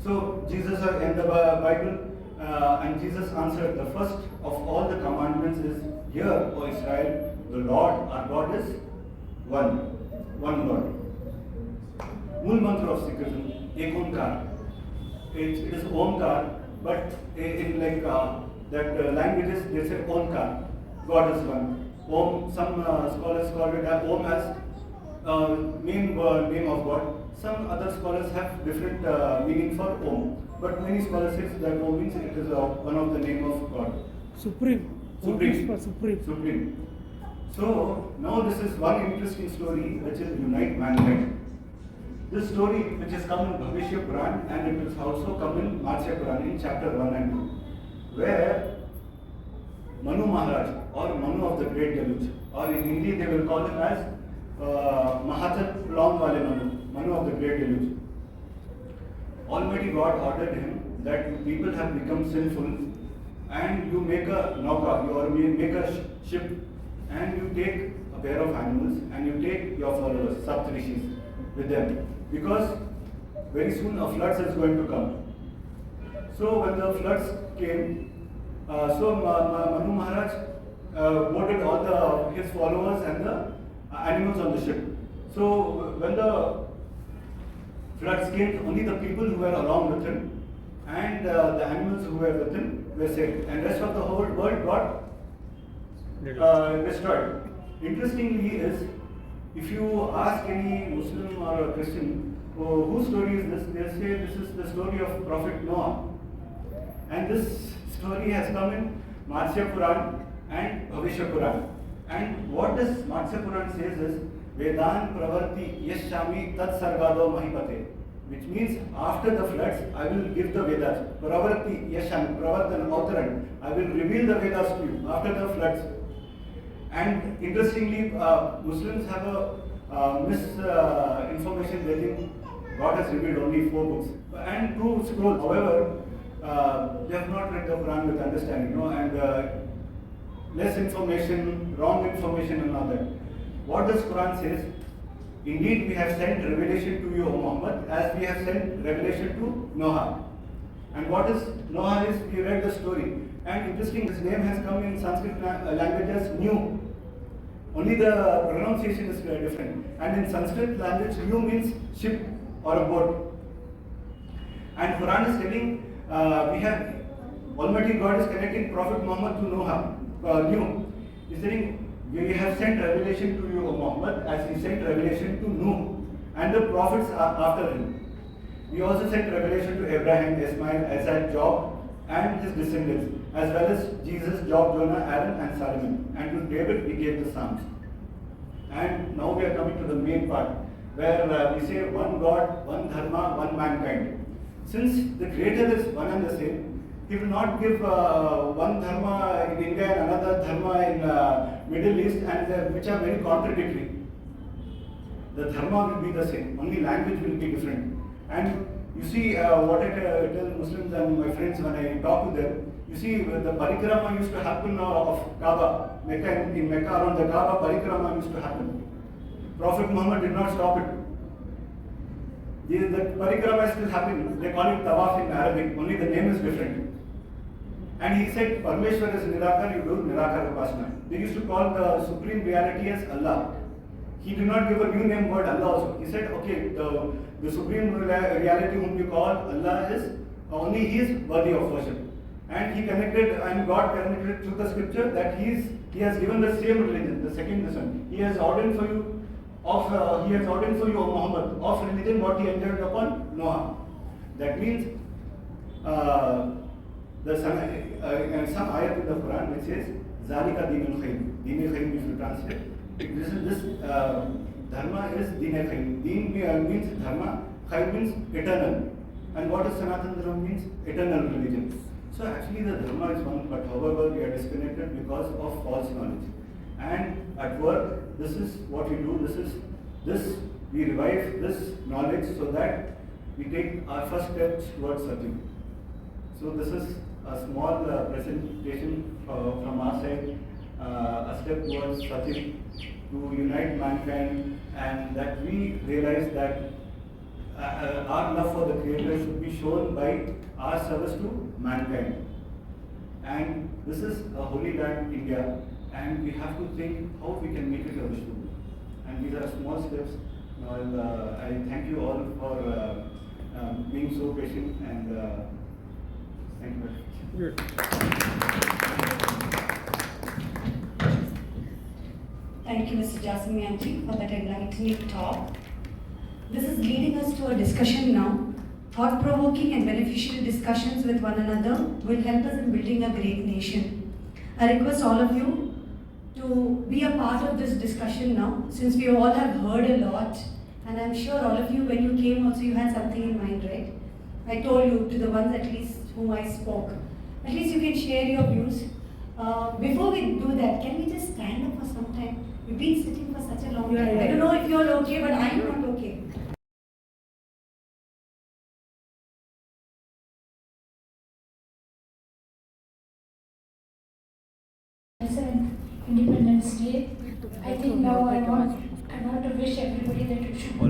So Jesus in the Bible, and Jesus answered, the first of all the commandments is, hear, O Israel, the Lord, our God is one Lord. Mool mantra of Sikhism, Ek Onkar. It is Omkar, but in like that languages they say Onkar. God is one. Om, some scholars call it Om as main name of God. Some other scholars have different meaning for Om. But many scholars say that Om means it is one of the name of God. Supreme. Supreme. So now this is one interesting story which will unite mankind. This story which has come in Bhavishya Puran and it will also come in Matsya Puran in chapter 1 and 2, where Manu Maharaj or Manu of the Great Deluge, or in Hindi they will call him as Mahatat Long Wale Manu of the Great Deluge. Almighty God ordered him that people have become sinful and you make a nauka, or make a ship and you take a pair of animals and you take your followers, Saptarishis, with them. Because very soon a flood is going to come. So when the floods came, Manu Maharaj boarded all his followers and the animals on the ship. So when the floods came, only the people who were along with him and the animals who were with him were saved, and rest of the whole world got destroyed. Interestingly is, if you ask any Muslim or a Christian, whose story is this? They'll say this is the story of Prophet Noah. And this story has come in Matsya Puran and Bhavishya Puran. And what this Matsya Puran says is, Vedan Pravarti Yashami Tat Sargado Mahipate, which means after the floods, I will give the Vedas. Pravarti Yashami, Pravartan, Autaran, I will reveal the Vedas to you after the floods. And interestingly, Muslims have a misinformation. They think God has revealed only 4 books and 2 scrolls. However, they have not read the Quran with understanding, and less information, wrong information and all that. What does Quran says? Indeed, we have sent revelation to you, O Muhammad, as we have sent revelation to Noah. And what is Noah is, we read the story. And interesting, his name has come in Sanskrit language as new. Only the pronunciation is different. And in Sanskrit language, new means ship or a boat. And Quran is telling, we have, Almighty God is connecting Prophet Muhammad to Noah, new. He's saying, we have sent revelation to you, O Muhammad, as he sent revelation to Nuh. And the prophets are after him. We also sent revelation to Abraham, Ismail, Isaac, Job, and his descendants, as well as Jesus, Job, Jonah, Aaron, and Solomon. And to David we gave the Psalms. And now we are coming to the main part, where we say one God, one Dharma, one mankind. Since the Creator is one and the same, He will not give one Dharma in India and another Dharma in Middle East, and which are very contradictory. The Dharma will be the same, only language will be different. And you see what I tell Muslims and my friends when I talk to them, you see the parikrama used to happen of Kaaba, Mecca, in Mecca around the Kaaba, parikrama used to happen. Prophet Muhammad did not stop it. The parikrama is still happening. They call it tawaf in Arabic, only the name is different. And he said, Parmeshwar is Nirakar, you do Nirakar Upasana. They used to call the supreme reality as Allah. He did not give a new name word Allah also. He said, okay, the supreme reality whom you call Allah is, only He is worthy of worship. And He connected, and God connected through the scripture that He has given the same religion, the second son. He has ordained for you O Muhammad, of religion what He enjoined upon Noah. That means some ayat in the Quran which says, Zalika Deenul Khaym. Deen Khaym if you translate. This Dharma is Deen Khaym. Deen means Dharma, Khaym means eternal. And what is Sanatana Dharma means? Eternal religion. So actually the Dharma is one, but however we are disconnected because of false knowledge. And at work, this is what we do, we revive this knowledge so that we take our first steps towards Satyam. So this is a small presentation from our side, a step towards Satyam, to unite mankind, and that we realize that our love for the Creator should be shown by our service to mankind. And this is a holy land, India, and we have to think how we can make it a Vishnu. And these are small steps. Now, I thank you all for being so patient, and thank you very much. Thank you, Mr. Jasamianji, for that enlightening talk. This is leading us to a discussion now. Thought-provoking and beneficial discussions with one another will help us in building a great nation. I request all of you to be a part of this discussion now, since we all have heard a lot, and I'm sure all of you, when you came also, you had something in mind, right? I told you, to the ones at least whom I spoke. At least you can share your views. Before we do that, can we just stand up for some time? We've been sitting for such a long time. I don't know if you're okay, but I'm not okay. Independence Day. I think now I want to wish everybody that it should be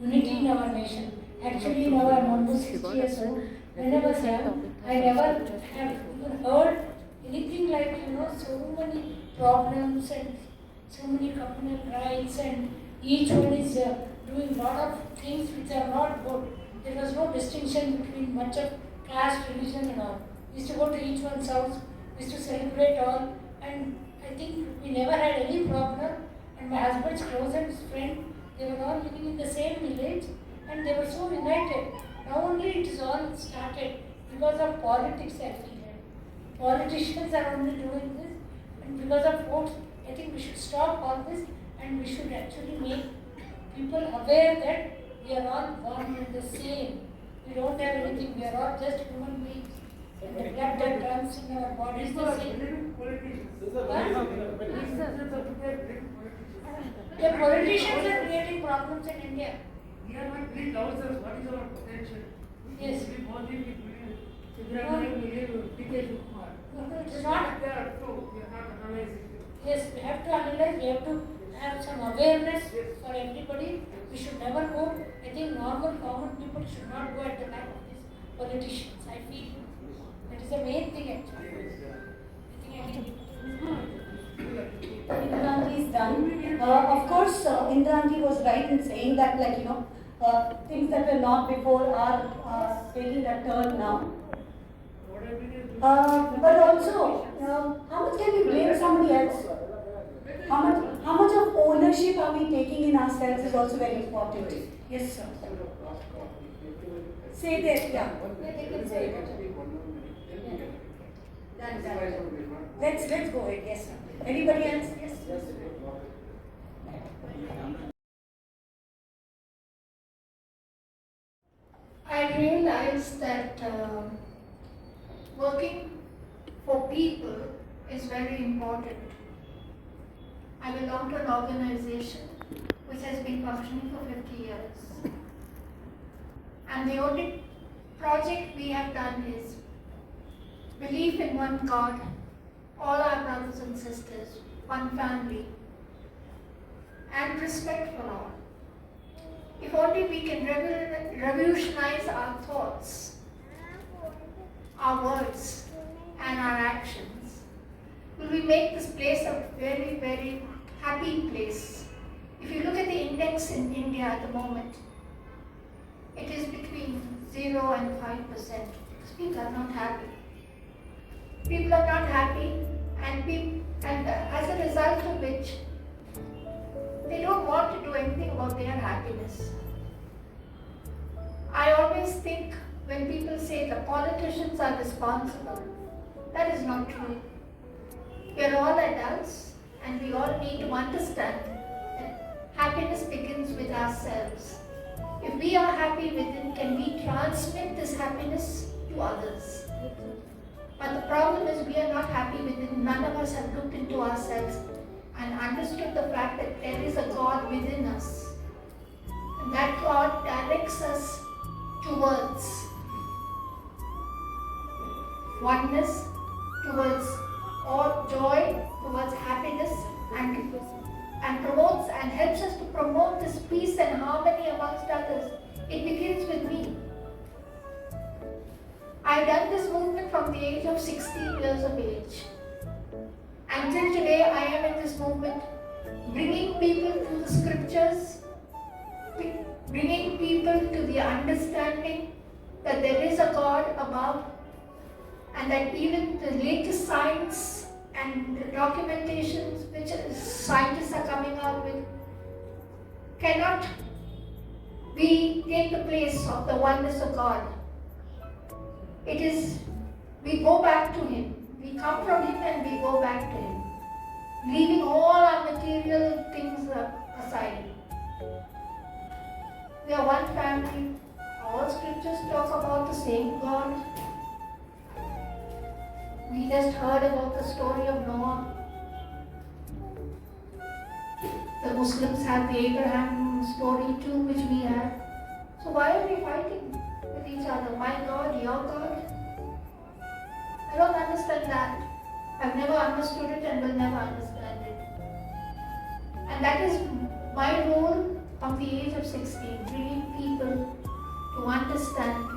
unity in our nation. Actually, now I'm almost 60 years old. When I was young, I never have even heard anything like, so many problems and so many communal rights, and each one is doing a lot of things which are not good. There was no distinction between much of caste, religion and all. We used to go to each one's house, we used to celebrate all, and I think we never had any problem. And my husband's closest friend, they were all living in the same village, and they were so united. Now only it is all started because of politics, I feel. Politicians are only doing this, and because of votes, I think we should stop all this, and we should actually make people aware that we are all one and the same. We don't have anything, we are all just human beings. And the blood that runs in our body is the same. The politicians are creating problems in India. We are not doing ourselves. What is our potential? Yes. We believe It's not. They are true. We are not analyzing. Yes, we have to analyze, we have to have some awareness for everybody. We should never go, I think normal common people should not go at the back of these politicians. I feel that is the main thing actually. I think Indira Gandhi is done. Of course, Indira Gandhi was right in saying that, like, things that were not before are taking that turn now. But also, how much can we blame somebody else? How much of ownership are we taking in ourselves is also very important. Yes, sir. Say that, yeah. they can say it. Done. Let's go ahead. Yes, sir. Anybody else? Yes. I realize that working for people is very important. I belong to an organization which has been functioning for 50 years. And the only project we have done is belief in one God, all our brothers and sisters, one family, and respect for all. If only we can revolutionize our thoughts, our words, and our actions, will we make this place a very, very happy place. If you look at the index in India at the moment, it is between 0 and 5%. Because people are not happy. People are not happy, and as a result of which, they don't want to do anything about their happiness. I always think when people say the politicians are responsible, that is not true. We are all adults and we all need to understand that happiness begins with ourselves. If we are happy within, can we transmit this happiness to others? But the problem is we are not happy within. None of us have looked into ourselves and understood the fact that there is a God within us. And that God directs us towards oneness, towards all joy, towards happiness, and promotes and helps us to promote this peace and harmony amongst others. It begins with me. I've done this movement from the age of 16 years of age. Until today, I am in this movement, bringing people to the scriptures, bringing people to the understanding that there is a God above, and that even the latest science and the documentations which scientists are coming out with cannot take the place of the oneness of God. It is, we go back to Him. We come from Him and we go back to Him, leaving all our material things aside. We are one family. All scriptures talk about the same God. We just heard about the story of Noah. The Muslims have the Abraham story too, which we have. So why are we fighting with each other? My God, your God? I don't understand that. I've never understood it and will never understand it. And that is my role from the age of 16, bringing people to understand,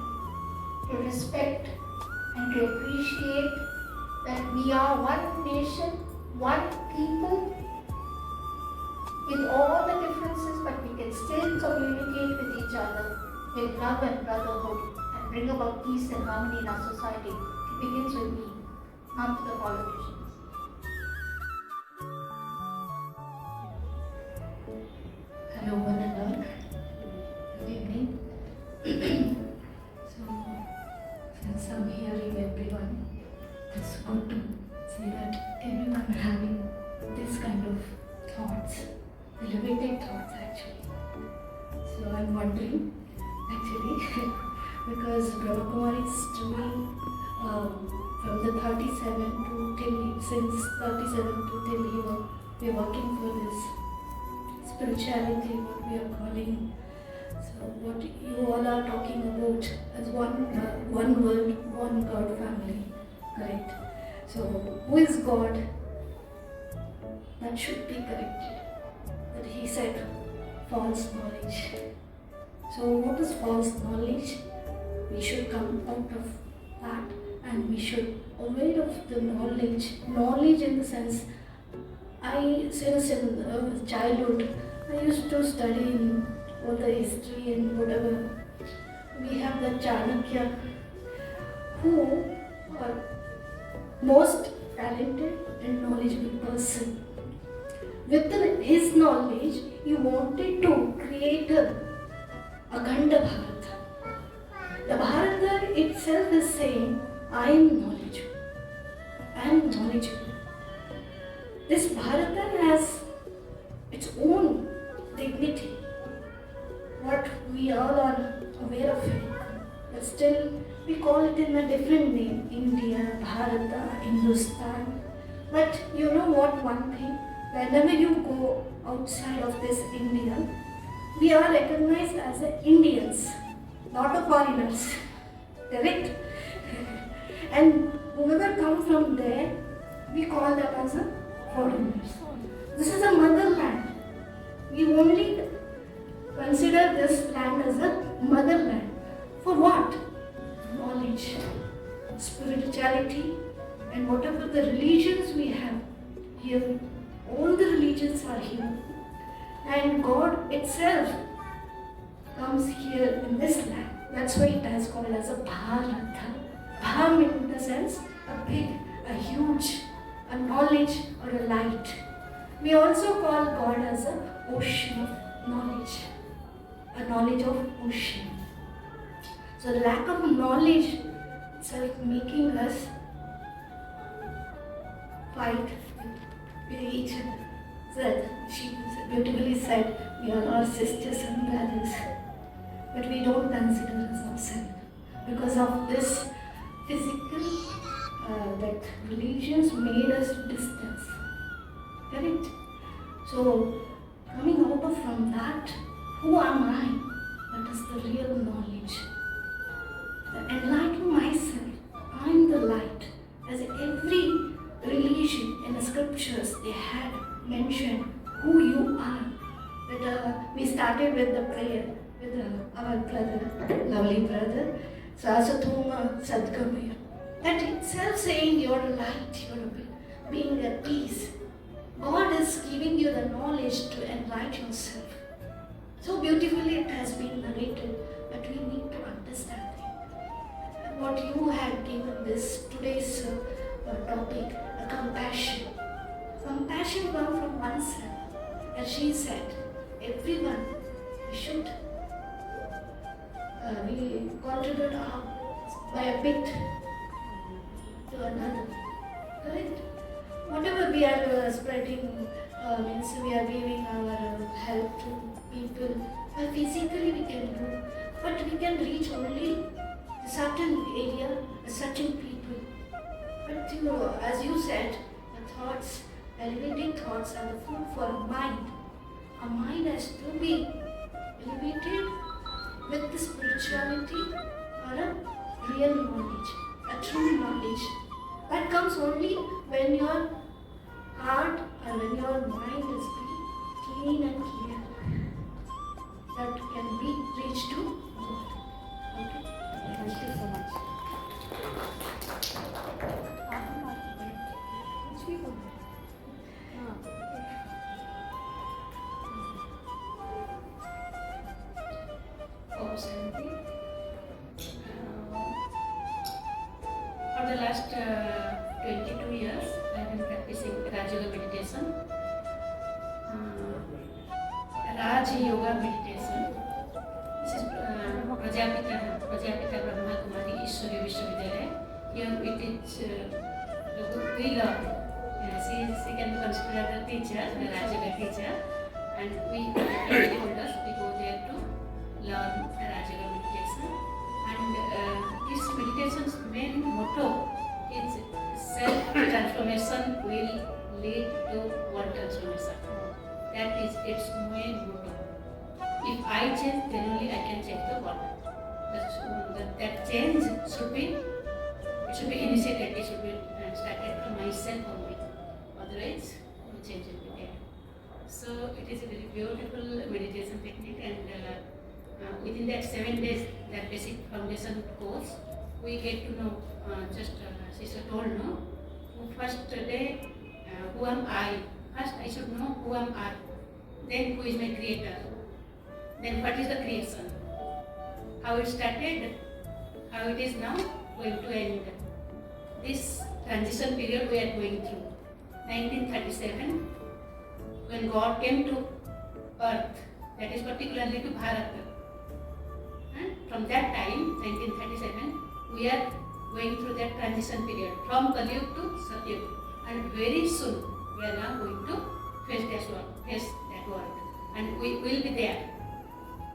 to respect, and to appreciate that we are one nation, one people, with all the differences, but we can still communicate with each other with love and brotherhood and bring about peace and harmony in our society. It begins with me, not with the politicians. Hello, one and all. Good evening. So, since I'm hearing everyone, it's good to see that everyone are having this kind of thoughts, elevated thoughts actually. So I'm wondering actually because Brahma is doing from the 37 to till since 37 to till we're working for this spirituality, what we are calling. So what you all are talking about as one world, one God family, correct? So, who is God? That should be corrected. But he said false knowledge. So, what is false knowledge? We should come out of that and we should aware of the knowledge. Knowledge in the sense, since in childhood, I used to study in all the history and whatever. We have the Chanakya, who are most talented and knowledgeable person. With his knowledge, he wanted to create a Akhanda Bharata. The Bharata itself is saying, I am knowledgeable. I am knowledgeable. This Bharata has its own dignity. What we all are aware of it. But still, we call it in a different name. India, Bharata, Hindustan. But you know what, one thing? Whenever you go outside of this India, we are recognized as Indians, not the foreigners. Correct? And whoever comes from there, we call them as a foreigners. This is a motherland. We only consider this land as a motherland. For what? Knowledge, spirituality, and whatever the religions we have here, all the religions are here. And God itself comes here in this land. That's why it is called as a Bharata. Bham in the sense, a big, a huge, a knowledge or a light. We also call God as an ocean of knowledge. A knowledge of ocean. So the lack of knowledge itself making us fight with each other. Said, she beautifully said, we are all sisters and brothers. But we don't consider us ourselves. Because of this physical, that religions made us distance. Correct? So, coming out of from that, who am I? That is the real knowledge. Enlighten myself. I am the light. As every religion in the scriptures, they had mentioned who you are. That we started with the prayer with our brother, lovely brother, Sasatoma Sadgamaya. That itself saying you're a light, you're being at peace. God is giving you the knowledge to enlighten yourself. So beautifully it has been narrated, but we need to understand it. What you had given this today's topic, a compassion. Compassion comes from oneself. As she said, everyone should we contribute by a bit to another. Correct? Whatever we are spreading, means we are giving our help to people. Physically we can do, but we can reach only a certain area, a certain people. But as you said, the thoughts, elevating thoughts are the food for a mind. A mind has to be elevated with the spirituality or a real knowledge, a true knowledge. That comes only when your heart and when your mind is clean and clear. That can be reached to God. Okay? Thank you so much. For the last 22 years, I have been practicing Raj Yoga meditation. Raj Yoga meditation. This is Prajapita Brahma Kumari Ishwari Vishwavidyalaya. Here we teach we learn. She can be considered a teacher, a Raj Yoga teacher, and we holders we go there to learn Raj Yoga meditation. And this meditation's main motto is self-transformation will lead to world transformation. That is its main motto. If I change, then only I can change the world. That change should be initiated, it should be started from myself only. Otherwise, no change will be there. So it is a very beautiful meditation technique, and within that 7 days, that basic foundation course, we get to know, sister told no, first day, who am I? First I should know who am I, then who is my creator, then what is the creation, how it started, how it is now going to end. This transition period we are going through. 1937, when God came to earth, that is particularly to Bharat. And from that time, 1937, we are going through that transition period from Kali Yuga to Satyug. And very soon, we are now going to face that world. And we will be there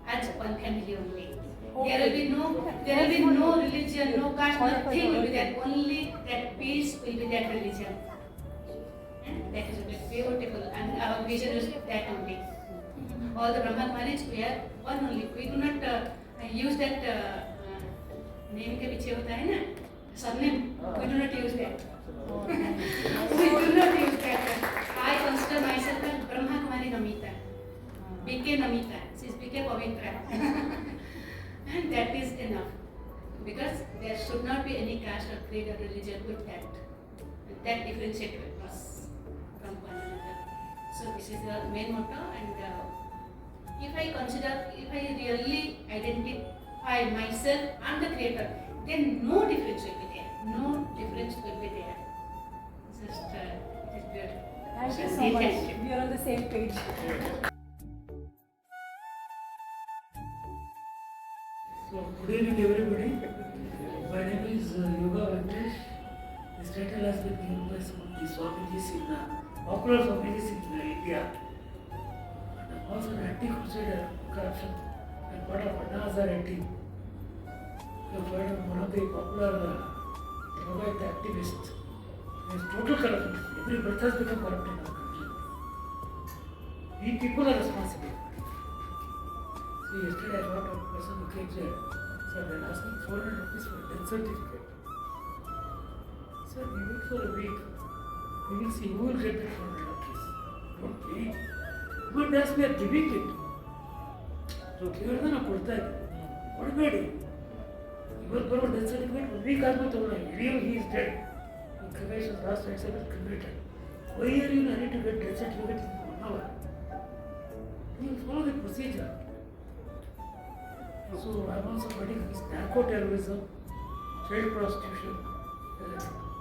as one family only. There will be no religion, no caste, nothing will be there. Only that peace will be that religion. And that is beautiful, and our vision is that only. All the Brahma Kumaris, we are one only. We do not use that name के पीछे होता है ना surname. We do not use that. We do not use that. I consider myself as Brahma Kumari Namita. BK Namita. She is BK Pavitra. And that is enough. Because there should not be any caste or creed or religion with that. And that differentiates us from one another. So this is the main motto, and if I really identify myself and the creator, then no difference will be there. No difference will be there. Just it is beautiful. Thank you so much. We are on the same page. So good evening everybody. My name is Yoga Venkatesh. This title has been given by some of the Swamijis in popular Swamijis in India. And I'm also an anti-crusader corruption and part of Anna Hazare. You have heard of one of the popular Yogaita activists. There is total corruption. Every birth has become corrupt in our country. We people are responsible. See, yesterday I brought a person who came here. So they are asking 400 rupees for a death certificate. Sir, we wait for a week. We will see who will get that 400 rupees. Don't pay. But as we are giving it, so ಕೇಳಿದ್ರೆ ನಾವು ಕೊಡ್ತಾ ಇದ್ದೀವಿ. ಕೊಡಬೇಡಿ. ಇವರು ಬರೋ death certificate 1 week ಆದ್ಮೇಲೆ ತಗೊಳ್ಳೋಣ. He is dead. In cremation, last night I was cremated. Why are you ready to get death certificate in 1 hour? You will follow the procedure. So I am also fighting against narco-terrorism, child prostitution.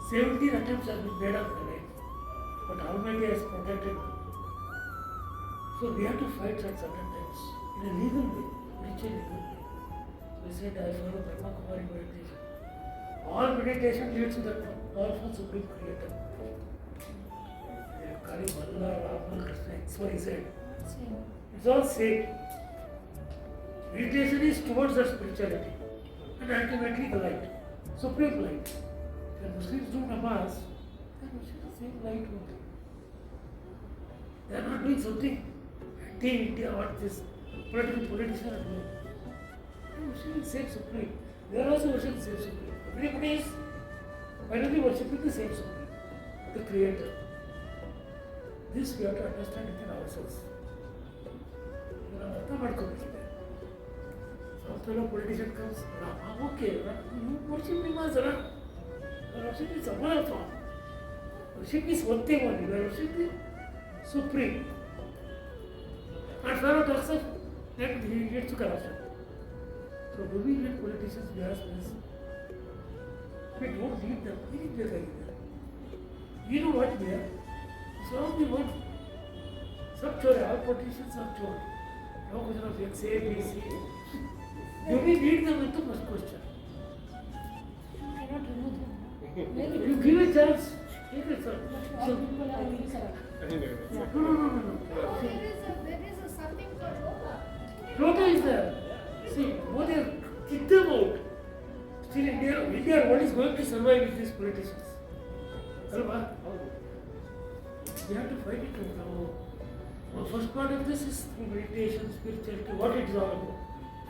17 attempts have been made on my life, but Almighty has protected me. So we have to fight at certain times in a legal way, spiritual legal way. So I said I follow Brahma Kumari meditation. All meditation leads to the powerful Supreme Creator. Kali, Allah, Rama, Krishna, X, Y, Z. It's all same. Meditation is towards the spirituality and ultimately the light, supreme light. When Muslims do namaz, they worship the same light only. They are not doing something anti-India what this politicians are doing. They worship the same supreme. They are also worshiping the same supreme. Everybody is finally worshiping the same supreme, the creator. This we have to understand within ourselves. Some fellow politician comes, I'm okay, you worship me as a worship is another form. Worship is one thing only, we are worshiping supreme. And fellow talks of that he gets to corruption. So do we need politicians? We ask this. We don't need them. We need them. You know what we are? So we want. Some chore, all politicians are chore. No question of X, A, B, C. Do we need them is the first question. You cannot remove them. You give a chance. Take it, sir. So, People are incorrect. no. There is something for yoga. Yoga is there. See, Modi has kicked them out. Still India, what is going to survive with these politicians? Alva? We have to fight it now. The first part of this is through meditation, spirituality, what it is all about.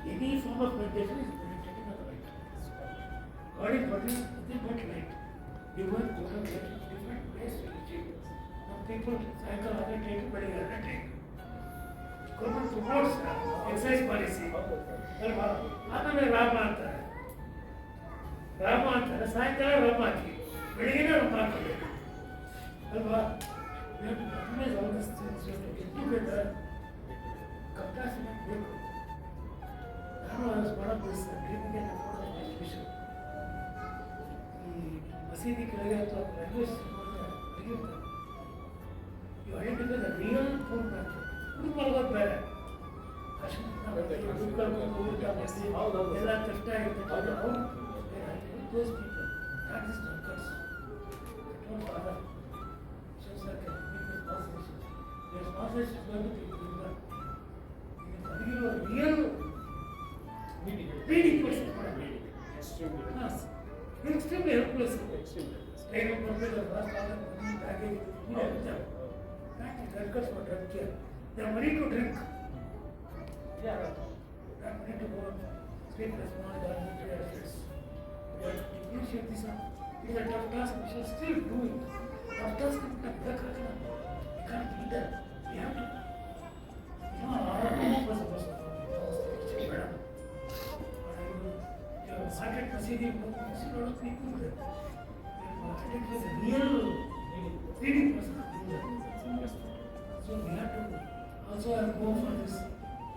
Any form of meditation is meditating on the light. God is nothing but light. Even different ways to achieve. Some people cycle undertaking, but he undertaking. Government promotes exercise policy. ಆಮೇಲೆ ರಾಮ ಅಂತಾರೆ ಸಾಯಂಕಾಲ ರಾಮ ಹಾಕಿ ಬೆಳಿಗ್ಗೆ ರಾಮ ಹಾಕಬೇಕು ಅಲ್ವಾ? Educator compassionate ಬೇಕು. ನಾನು ಈ ಮಸೀದಿ ಕೆಳಗೆ ಅಥವಾ ರೈಲ್ವೆ ಇವು ಐಡೆಂಟಿಫೈ ದ ರಿಯಲ್ ಫೋನ್ ಮಾಡ್ತಾರೆ. ಹುಡುಗ ಮಲಗೋದು ಬೇರೆ, ಎಲ್ಲ ಕಷ್ಟ ಇರ್ತದೆ. those people, that is not curse. Don't bother. Shows like a people's conversation. Their conversation is going to be good. You are real reading person. Extremely helpless. Take a profit of last hour, package, that cuts for drug care. They have money to drink. Yeah, that money to go and sleep the small dormitory assets. But differentiate this up. It is a tough task, we shall still do it. Tough task, we can't do that. We have to. You know, our home was supposed to market proceeding, you see a lot of people there. It was a real reading person. So we have to also go for this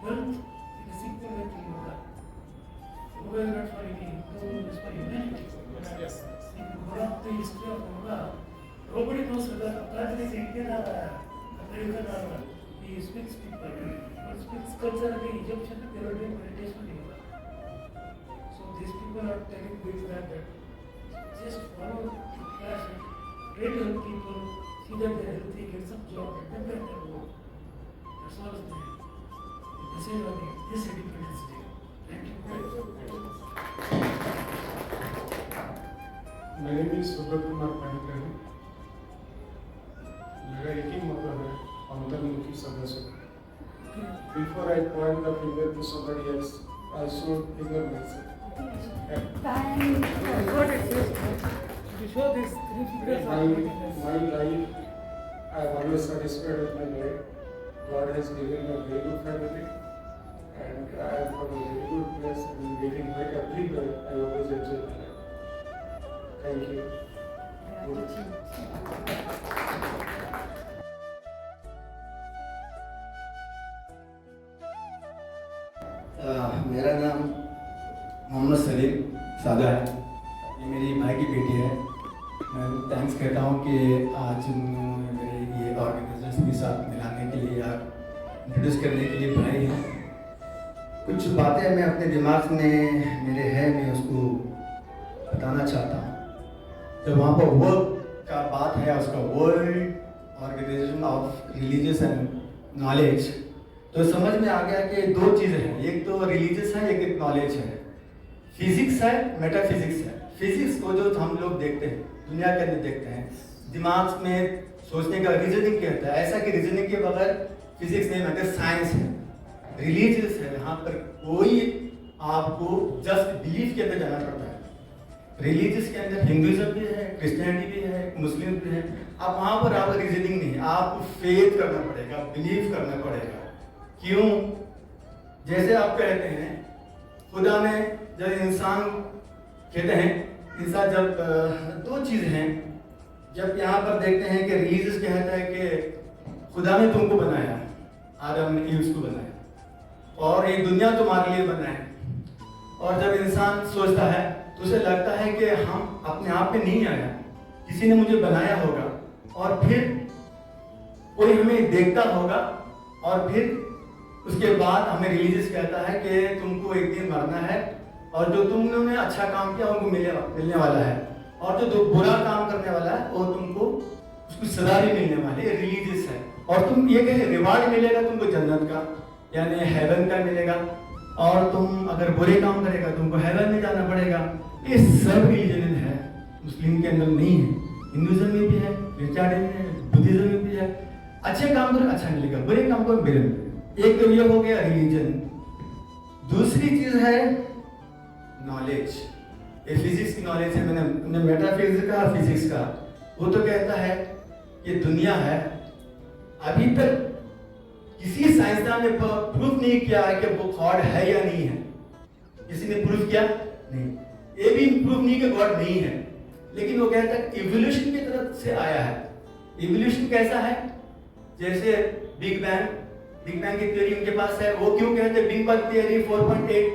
health in a simple way to yoga. Yoga is not for eating, yoga is for humanity. Yes. If you go up the history of yoga, nobody knows whether Prabhupada is Indian or American or he speaks people. He speaks culturally Egyptian, they are doing meditation yoga. So these people are telling this that just follow the class and try to help people, see that they are healthy, get some job, and then they can go. That's all is the message of this Independence Day. Thank you. My name is Subrat Kumar Panikani. मेरा एक ही मतलब है अंतर्मुखी सदस्य. Before I point the finger to somebody else, I should ignore myself. You show this three figures. My life, I am always satisfied with my life. God has given me a very good family, and I am from a very good place and getting back everywhere. I always enjoy my life. Thank you. मेरा नाम मोहम्मद सलीम सादा है. ये मेरी भाई की बेटी है. मैं थैंक्स कहता हूँ कि आज मेरे ये ऑर्गेनाइजर्स के साथ मिलाने के लिए या इंट्रोड्यूस करने के लिए बुलाई हैं. कुछ बातें मैं अपने दिमाग में मेरे है मैं उसको बताना चाहता हूँ. जब वहाँ पर वर्क का बात है उसका world organisation of religious and knowledge, तो समझ में आ गया कि दो चीज़ें हैं. एक तो रिलीजियस है, एक नॉलेज है. फिजिक्स है, मेटाफिजिक्स है. फिजिक्स को जो हम लोग देखते हैं, दुनिया के अंदर देखते हैं, दिमाग में सोचने का रीजनिंग कहता है. ऐसा कि रीजनिंग के बगैर फिजिक्स नहीं बनता. साइंस है. रिलीजियस है, यहाँ पर कोई आपको जस्ट बिलीफ के अंदर जाना पड़ता है. रिलीजियस के अंदर हिंदुइज्म भी है, क्रिश्चियनिटी भी है, मुस्लिम भी है. अब वहाँ पर आपका रीजनिंग नहीं, आपको फेथ करना पड़ेगा, बिलीव करना पड़ेगा. क्यों? जैसे आप कहते हैं खुदा ने जब इंसान कहते हैं इंसान जब दो चीज़ हैं. जब यहाँ पर देखते हैं कि रिलीजियस कहता है कि खुदा ने तुमको बनाया, आदम ने ईव को बनाया और ये दुनिया तुम्हारे लिए बना है. और जब इंसान सोचता है तो उसे लगता है कि हम अपने आप पे नहीं आया, किसी ने मुझे बनाया होगा और फिर कोई हमें देखता होगा और फिर उसके बाद हमें रिलीजियस कहता है कि तुमको एक दिन मरना है और जो तुमने अच्छा काम किया उनको मिलने वाला है और जो बुरा काम करने वाला है वो तुमको उसको सजा भी मिलने वाली है. रिलीजियस है. और तुम ये कहे रिवार्ड मिलेगा तुमको जन्नत का यानी हेवन का मिलेगा और तुम अगर बुरे काम करेगा तुमको हेवन में जाना पड़ेगा. ये सब रिलीजन है. मुस्लिम के अंदर नहीं है, हिंदुइज्म में भी है, क्रिश्चियनिटी में है, बुद्धिज्म में भी है. अच्छे काम करो अच्छा मिलेगा, बुरे काम करो बुरे मिलेगा. एक तो ये हो गया रिलीजन. दूसरी चीज है नॉलेज. ये फिजिक्स की नॉलेज है, मैंने मेटाफिजिक्स का फिजिक्स का, वो तो कहता है कि दुनिया है, अभी तक किसी साइंसदान ने प्रूफ नहीं किया है कि वो गॉड है या नहीं है। किसी ने प्रूफ किया नहीं, ये भी प्रूफ नहीं कि गॉड नहीं है, लेकिन वो कहता है इवोल्यूशन की तरफ से आया है। इवोल्यूशन कैसा है? जैसे बिग बैंग की थ्योरी उनके पास है, वो क्यों कहते हैं big bang theory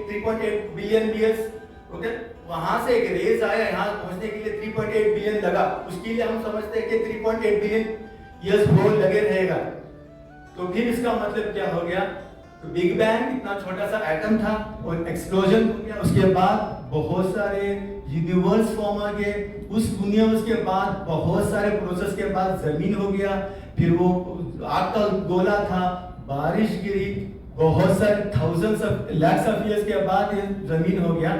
3.8 billion years, okay, वहां से एक रेज आया, यहाँ पहुंचने के लिए 3.8 बिलियन लगा, उसके लिए हम समझते हैं कि 3.8 बिलियन ईयर्स वो लगे रहेगा। तो फिर इसका मतलब क्या हो गया? तो बिग बैंग इतना छोटा सा एटम था और एक्सप्लोजन हो गया, उसके बाद बहुत सारे यूनिवर्स फॉर्म हो गए, उस दुनिया, उसके बाद बहुत सारे प्रोसेस के बाद जमीन हो गया, फिर वो आग का गोला था, बारिश गिरी, बहुत सारे thousands of lakhs of years के बाद ये जमीन हो गया।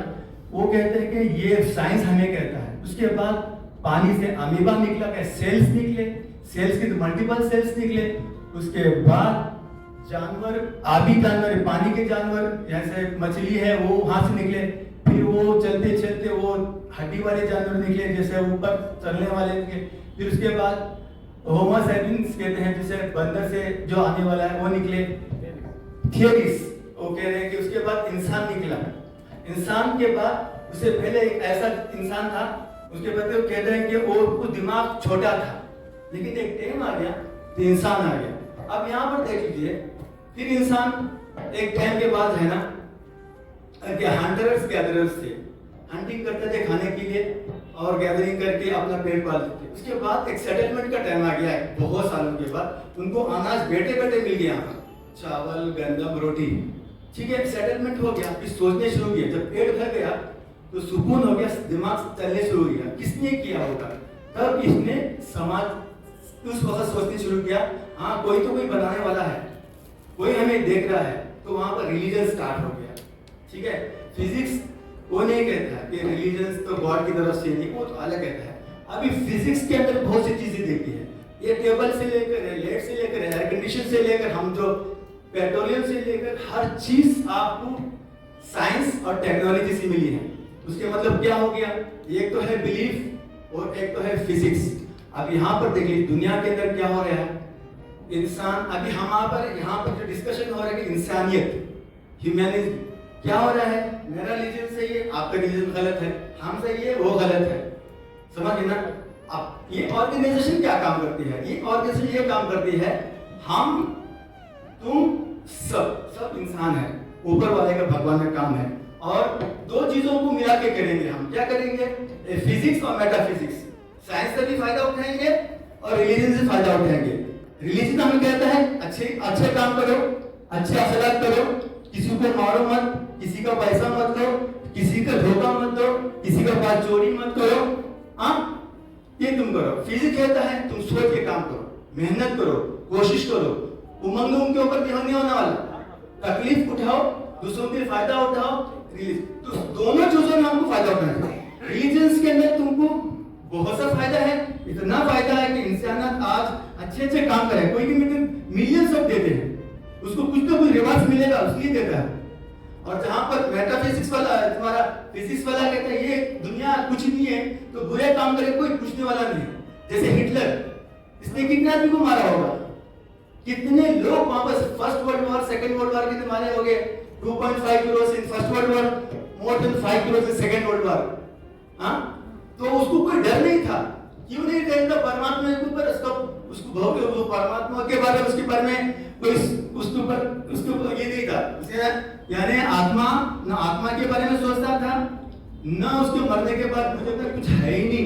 वो कहते हैं कि ये साइंस हमें कहता है। उसके बाद पानी से अमीबा निकला, क्या सेल्स निकले, सेल्स के तो मल्टीपल सेल्स निकले, उसके बाद जानवर, आबी जानवर, पानी के जानवर, जैसे मछली है वो वहां से निकले, फिर वो चलते चलते वो हड्डी वाले जानवर निकले, जैसे ऊपर चलने वाले निकले, फिर उसके बाद होमो सैपियंस कहते हैं, जैसे बंदर से जो आने वाला है वो निकले। थियरीज वो कह रहे हैं कि उसके बाद इंसान निकला, इंसान के बाद उससे पहले एक ऐसा इंसान था, उसके बाद वो कहते हैं कि वो दिमाग छोटा था, लेकिन एक टाइम आ गया तो इंसान आ गया। अब यहाँ पर देख लीजिए, फिर इंसान एक टाइम के बाद है ना कि हंटर्स गैदरर्स थे, हंटिंग करते थे खाने के लिए और गैदरिंग करके अपना पेट पालते थे। उसके बाद एक सेटलमेंट का टाइम आ गया है, बहुत सालों के बाद उनको अनाज बैठे बैठे मिल गया, चावल, गंदम, रोटी, ठीक है, सेटलमेंट हो गया, फिर सोचने शुरू किया, जब पेट भर गया तो सुकून हो गया, दिमाग चलने शुरू हो गया। किसने किया होगा? तब इसने समाज उस वक्त सोचने शुरू किया, हाँ कोई तो कोई बनाने वाला है, कोई हमें देख रहा है, तो वहां पर रिलीजन स्टार्ट हो गया, ठीक है। फिजिक्स वो नहीं कहता है कि रिलीजन तो गॉड की तरफ से नहीं, वो तो अलग कहता है। अभी फिजिक्स के अंदर बहुत सी चीजें देखी है, ये टेबल से लेकर, लाइट से लेकर, एयर कंडीशन से लेकर, हम जो पेट्रोलियम से लेकर, हर चीज आपको साइंस और टेक्नोलॉजी से मिली है। उसके मतलब क्या हो गया? एक तो है बिलीफ और एक तो है फिजिक्स। अब यहाँ पर देखिए दुनिया के अंदर क्या हो रहा है, इंसान, अभी यहाँ पर जो डिस्कशन हो रहा है कि इंसानियत, ह्यूमैनिज्म, क्या हो रहा है? मेरा रिलीजन सही है, आपका रिलीजन गलत है, हम सही है, वो गलत है, समझ ना। अब ये ऑर्गेनाइजेशन क्या काम करती है? ये ऑर्गेनाइजेशन ये काम करती है, हम तुम सब इंसान है, ऊपर वाले का भगवान का काम है, और दो चीजों को मिला के करेंगे। हम क्या करेंगे? फिजिक्स और मेटाफिजिक्स, साइंस से भी फायदा उठाएंगे और रिलीजन से फायदा उठाएंगे। रिलीजन हमें कहता है अच्छे काम करो, अच्छे अखलाक करो, किसी को मारो मत, किसी का पैसा मत लो, किसी का धोखा मत दो, किसी का बात चोरी मत करो, हाँ ये तुम करो। फिजिक्स कहता है तुम सोच के काम करो, मेहनत करो, कोशिश करो, उमंग उनके ऊपर ध्यान नहीं होने वाला, तकलीफ उठाओ, दूसरों के फायदा उठाओ। तो दोनों चीजों में हमको फायदा उठाना है। रिलीजन्स के अंदर तुमको बहुत सा फायदा है, इतना फायदा है कि इंसान आज अच्छे काम करे, कोई भी मिलियंस ऑफ देते हैं, उसको कुछ तो कुछ रिवार्ड मिलेगा, उसलिए देता है। और जहां पर मेटाफिजिक्स वाला, तुम्हारा फिजिक्स वाला कहता है ये दुनिया कुछ नहीं है, तो बुरे काम करे कोई पूछने वाला नहीं। जैसे हिटलर, इसने कितने आदमी को मारा होगा, कितने लोग वहां पर first world war, second world war के मारे हो गए, 2.5 crore in first world war, more than 5 crore in second world war. हाँ, तो उसको कोई डर नहीं था, क्यों नहीं डरता? परमात्मा के ऊपर उसको भोग, वो परमात्मा के बारे में, उसके बारे में कोई उसके ऊपर ये नहीं था, यानी आत्मा के बारे में सोचता था ना, उसके मरने के बाद मुझे तो कुछ है ही नहीं।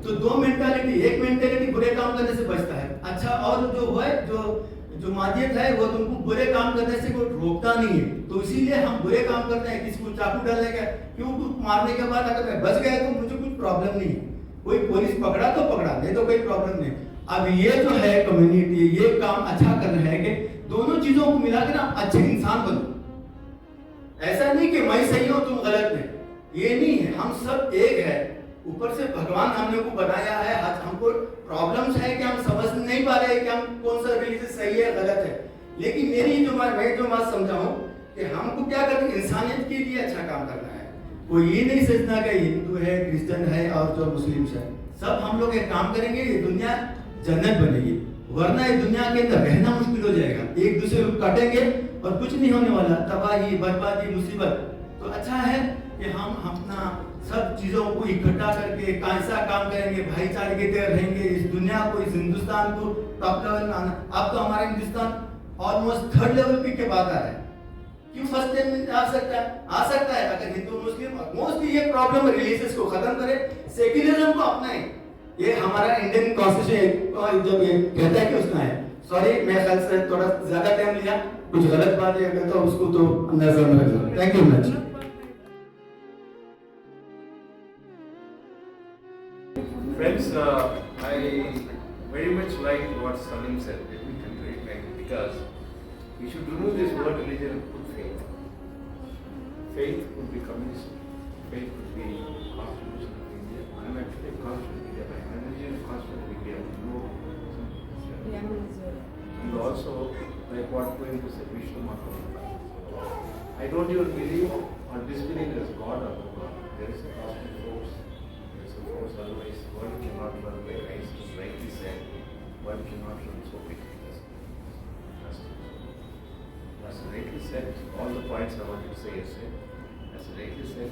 तो दो मेंटालिटी, एक मेंटालिटी बुरे काम करने से बचता है, अच्छा, और जो है जो मादियत है वो तुमको बुरे काम करने से कोई रोकता नहीं है। तो इसीलिए हम बुरे काम करते हैं, किसी को चाकू डालने का, क्यों? मारने के बाद अगर मैं बच गया तो मुझे कुछ प्रॉब्लम नहीं है, कोई पुलिस पकड़ा तो पकड़ा, नहीं तो कोई प्रॉब्लम नहीं। अब ये जो है कम्युनिटी, ये काम अच्छा करना है कि दोनों चीजों को मिला के ना अच्छे इंसान बनो। ऐसा नहीं कि मैं सही हूं तुम गलत है, ये नहीं है, हम सब एक है। ऊपर से भगवान हमने को बनाया है, आज हमको प्रॉब्लम्स है कि हम समझ नहीं पा रहे कि हम कौन सा रिलीजन सही है गलत है। लेकिन मैं जो बात समझा हूं कि हमको क्या करना है, इंसानियत के लिए अच्छा काम करना है, कोई ये नहीं सोचना कि हिंदू है, क्रिश्चियन है और जो मुस्लिम है, सब हम लोग एक काम करेंगे, ये दुनिया जन्नत बनेगी। वरना ये दुनिया के अंदर रहना मुश्किल हो जाएगा, एक दूसरे को काटेंगे और कुछ नहीं होने वाला, तबाही, बर्बादी, मुसीबत। तो अच्छा है कि हम अपना सब चीजों को इकट्ठा करके कैसा काम करेंगे, भाईचारे के तरह रहेंगे, इस दुनिया को, इस हिंदुस्तान को टॉप लेवल में आना। अब तो हमारा हिंदुस्तान ऑलमोस्ट थर्ड लेवल पे के बाद आ रहा है, क्यों फर्स्ट टाइम में आ सकता है अगर हिंदू मुस्लिम मोस्टली ये प्रॉब्लम रिलीजियस को खत्म करे, सेक्युलरिज्म को अपनाए। ये हमारा इंडियन कॉन्स्टिट्यूशन जब ये कहता है कि उसका है। सॉरी, मैं ख्याल से थोड़ा ज्यादा टाइम लिया, कुछ गलत बात है तो उसको तो नजर में रखो। Thank you much. Friends, I very much like what Salim said. Let me conclude because we should remove this word religion and put faith. Faith could be communism. Faith could be Constitution of India. I am actually a Constitution of India. My religion is Constitution of India. And also, like what Goenka said, Vishnu Mahatma. I don't even believe or disbelieve there is God or no God. There is a cosmic force. There is a force, otherwise the world cannot run like Einstein rightly said. World cannot run so quickly. As rightly said, all the points I wanted to say yesterday, as rightly said,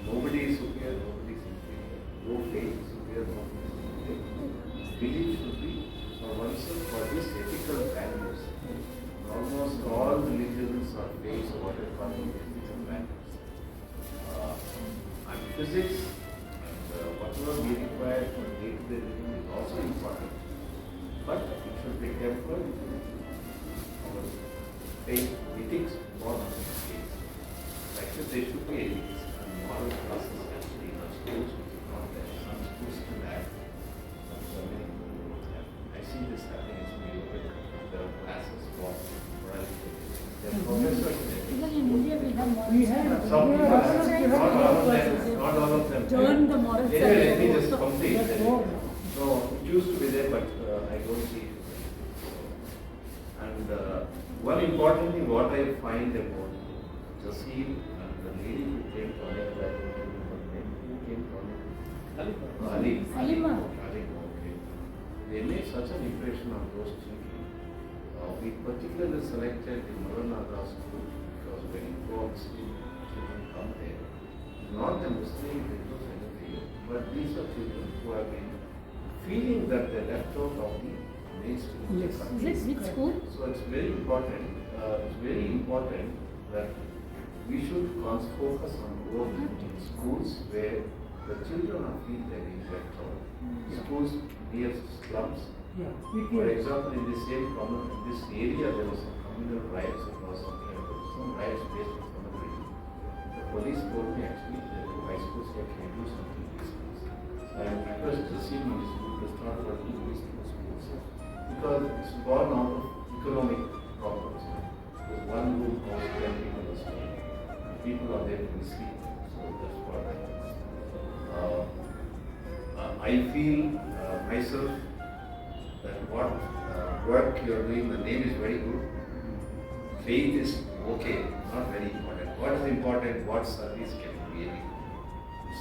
nobody is superior, nobody is inferior. No faith is superior, no faith is inferior. Belief should be for oneself for these ethical values. Almost all religions are based on what we call ethical values. And physics, and whatever we require for day-to-day living is also important. But it should be tempered our faith, ethics, more than faith. Actually, there should be ethics and moral classes actually in our schools, which is not there. Some schools still have. I see this happening as we look at the classes for morality. There are professors in every school. Some people have, not all of them. Turn the moral side. Anyway, let me just complete. No, it used to be there, but I don't see it. And one important thing, what I find about Jasim and the lady who came to America, who came to America? Halima. Okay. They made such an impression on those children. We particularly selected the Maranatha school because when you go Muslim children come there, not the Muslim Hindus anything, but these are children who have been feeling that they're left out of the mainstream. Yes. Which school? So it's very important. It's very important that we should focus on growth in schools where the children are feel they're being left out. Schools near slums. For example, in the same in this area, there was some communal riots or something like that. Some riots based on some other reason. The police told me actually that the high schools can do something in these schools. So I request the senior school to start working with these schools because it's born out of economic problems. Because one room house 10 people are staying, and people are there to sleep. So that's what I feel myself that what work you are doing, the name is very good. Faith is okay, not very important. What is important? What service can be really good?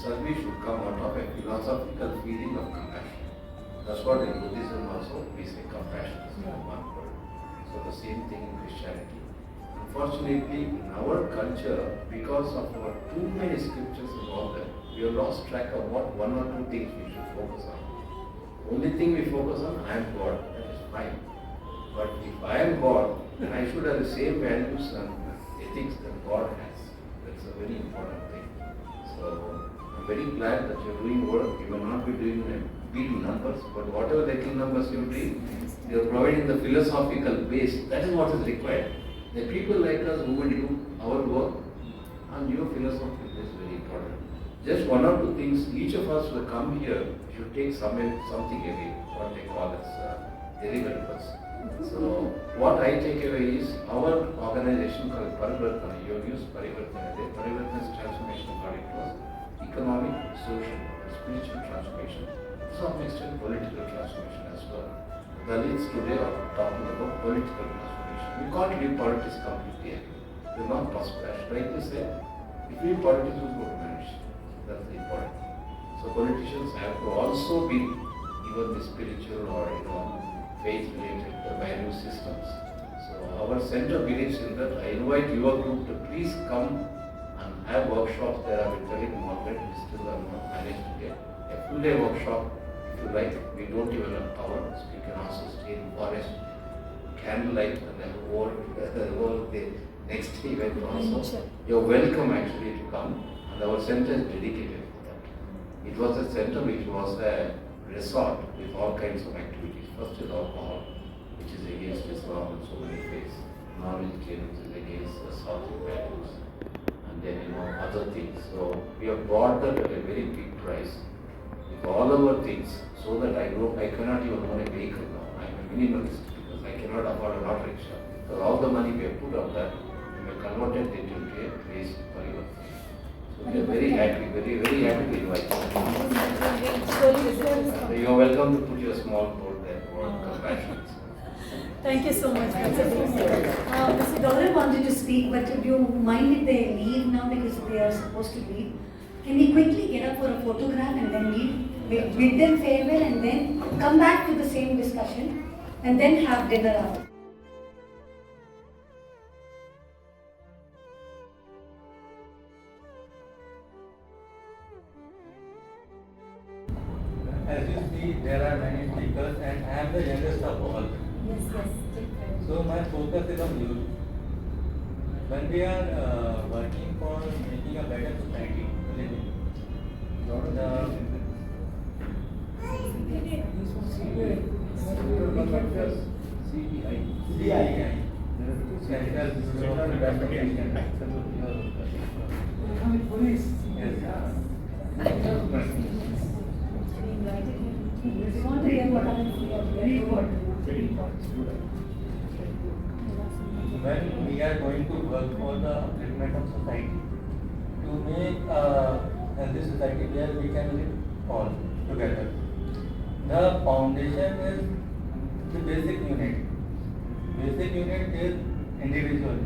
Service should come out of a philosophical feeling of compassion. That's what in Buddhism also we say compassion is one word. So the same thing in Christianity. Unfortunately, in our culture, because of our too many scriptures and all that, we have lost track of what one or two things we should focus on. Only thing we focus on, I am God, that is fine. But if I am God, then I should have the same values and ethics that God has. That's a very important thing. So I'm very glad that you're doing work. You will not be doing big numbers, but whatever little numbers you do, you're providing the philosophical base. That is what is required. The people like us who will do our work, and your philosophy is very important. Just one or two things, each of us will come here should take something away, what they call as deliverables. So what I take away is our organization called Parivartana. You have used Parivartana. Parivartana's transformation according to us, economic, social, spiritual transformation, to some extent political transformation as well. Dalits today are talking about political transformation. We can't leave politics completely. It's not possible. As rightly said, if we politicians would manage, that's the important thing. So politicians have to also be even the spiritual or faith-related value systems. So our center believes in that. I invite your group to please come and have workshops. There I've been telling Margaret, we still have not managed to get a full day workshop. If you like, we don't even have hours. You can also stay in forest, candlelight, and then whole the next event also. You're welcome actually to come, and our center is dedicated for that. It was a center which was a resort with all kinds of activities. First is alcohol, which is against Islam in so many ways. Non-vegetarians is against assaulting values, and then other things. So we have brought that at a very big price with all our things, so that I cannot even own a vehicle now. I'm a minimalist because I cannot afford an auto rickshaw. So all the money we have put on that, we have converted it into a place for your. So we are very happy, very happy to invite you. You are welcome to put your small boat there for compassion. Thank you so much. Mr. Dollar wanted to speak, but do you mind if they leave now because they are supposed to leave? Can we quickly get up for a photograph and then leave? Bid them farewell and then come back to the same discussion and then have dinner after. As you see, there are many speakers and I am the youngest of all. Yes. So my focus is on youth. When we are working for making a better society to live in, when we are going to work for the upliftment of society, to make a healthy society where we can live all together. The foundation is the basic unit. Basic unit is individual.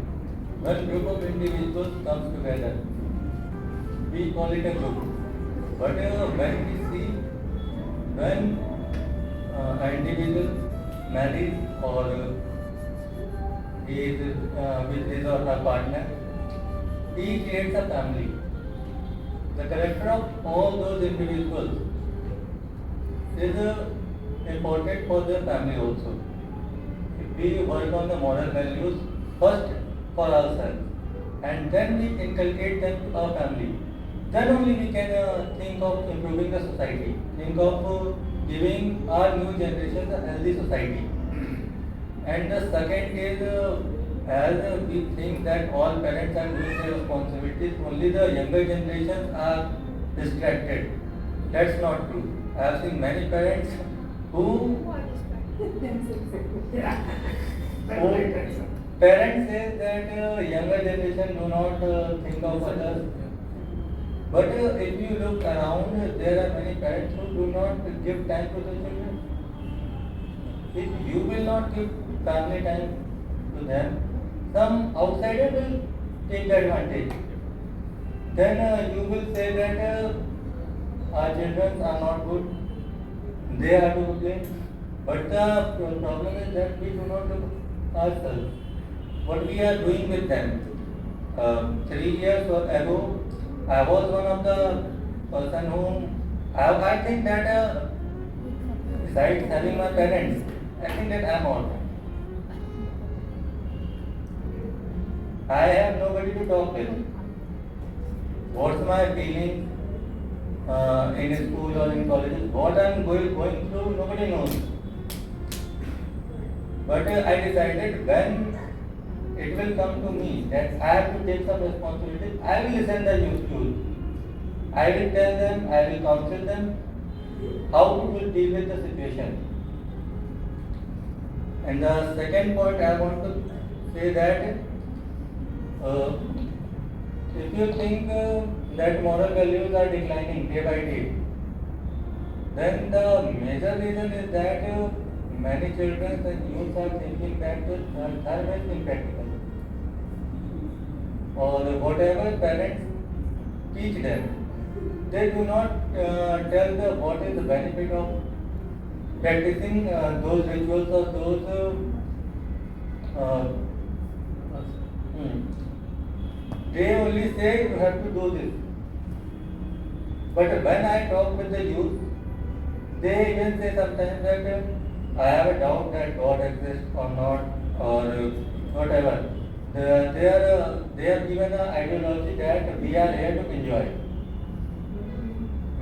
When group of individuals comes together, we call it a group. But when we see when an individual marries or he is with his or her partner, he creates a family. The character of all those individuals is important for their family also. If we work on the moral values first for ourselves and then we inculcate them to our family, then only we can think of improving the society, think of giving our new generation a healthy society. And the second is, as we think that all parents are doing their responsibilities, only the younger generations are distracted. That's not true. I have seen many parents who parents say that younger generation do not think of others. But if you look around, there are many parents who do not give time to the children. If you will not give family time to them, some outsider will take advantage. Then you will say that our children are not good, they are to blame. But the problem is that we do not look ourselves. What we are doing with them. 3 years ago, I was one of the person whom I think that besides having my parents, I think that I am all. I have nobody to talk with. What's my feeling in school or in colleges? What I am going through, nobody knows. But I decided when it will come to me that I have to take some responsibility, I will listen the youth. I will tell them, I will counsel them how to deal with the situation. And the second point I want to say that if you think that moral values are declining day by day, then the major reason is that many children and youth are thinking that dharma is impractical. Or whatever parents teach them. They do not tell the what is the benefit of practicing those rituals or those they only say you have to do this. But when I talk with the youth, they even say sometimes that I have a doubt that God exists or not, or whatever. They are given an ideology that we are here to enjoy.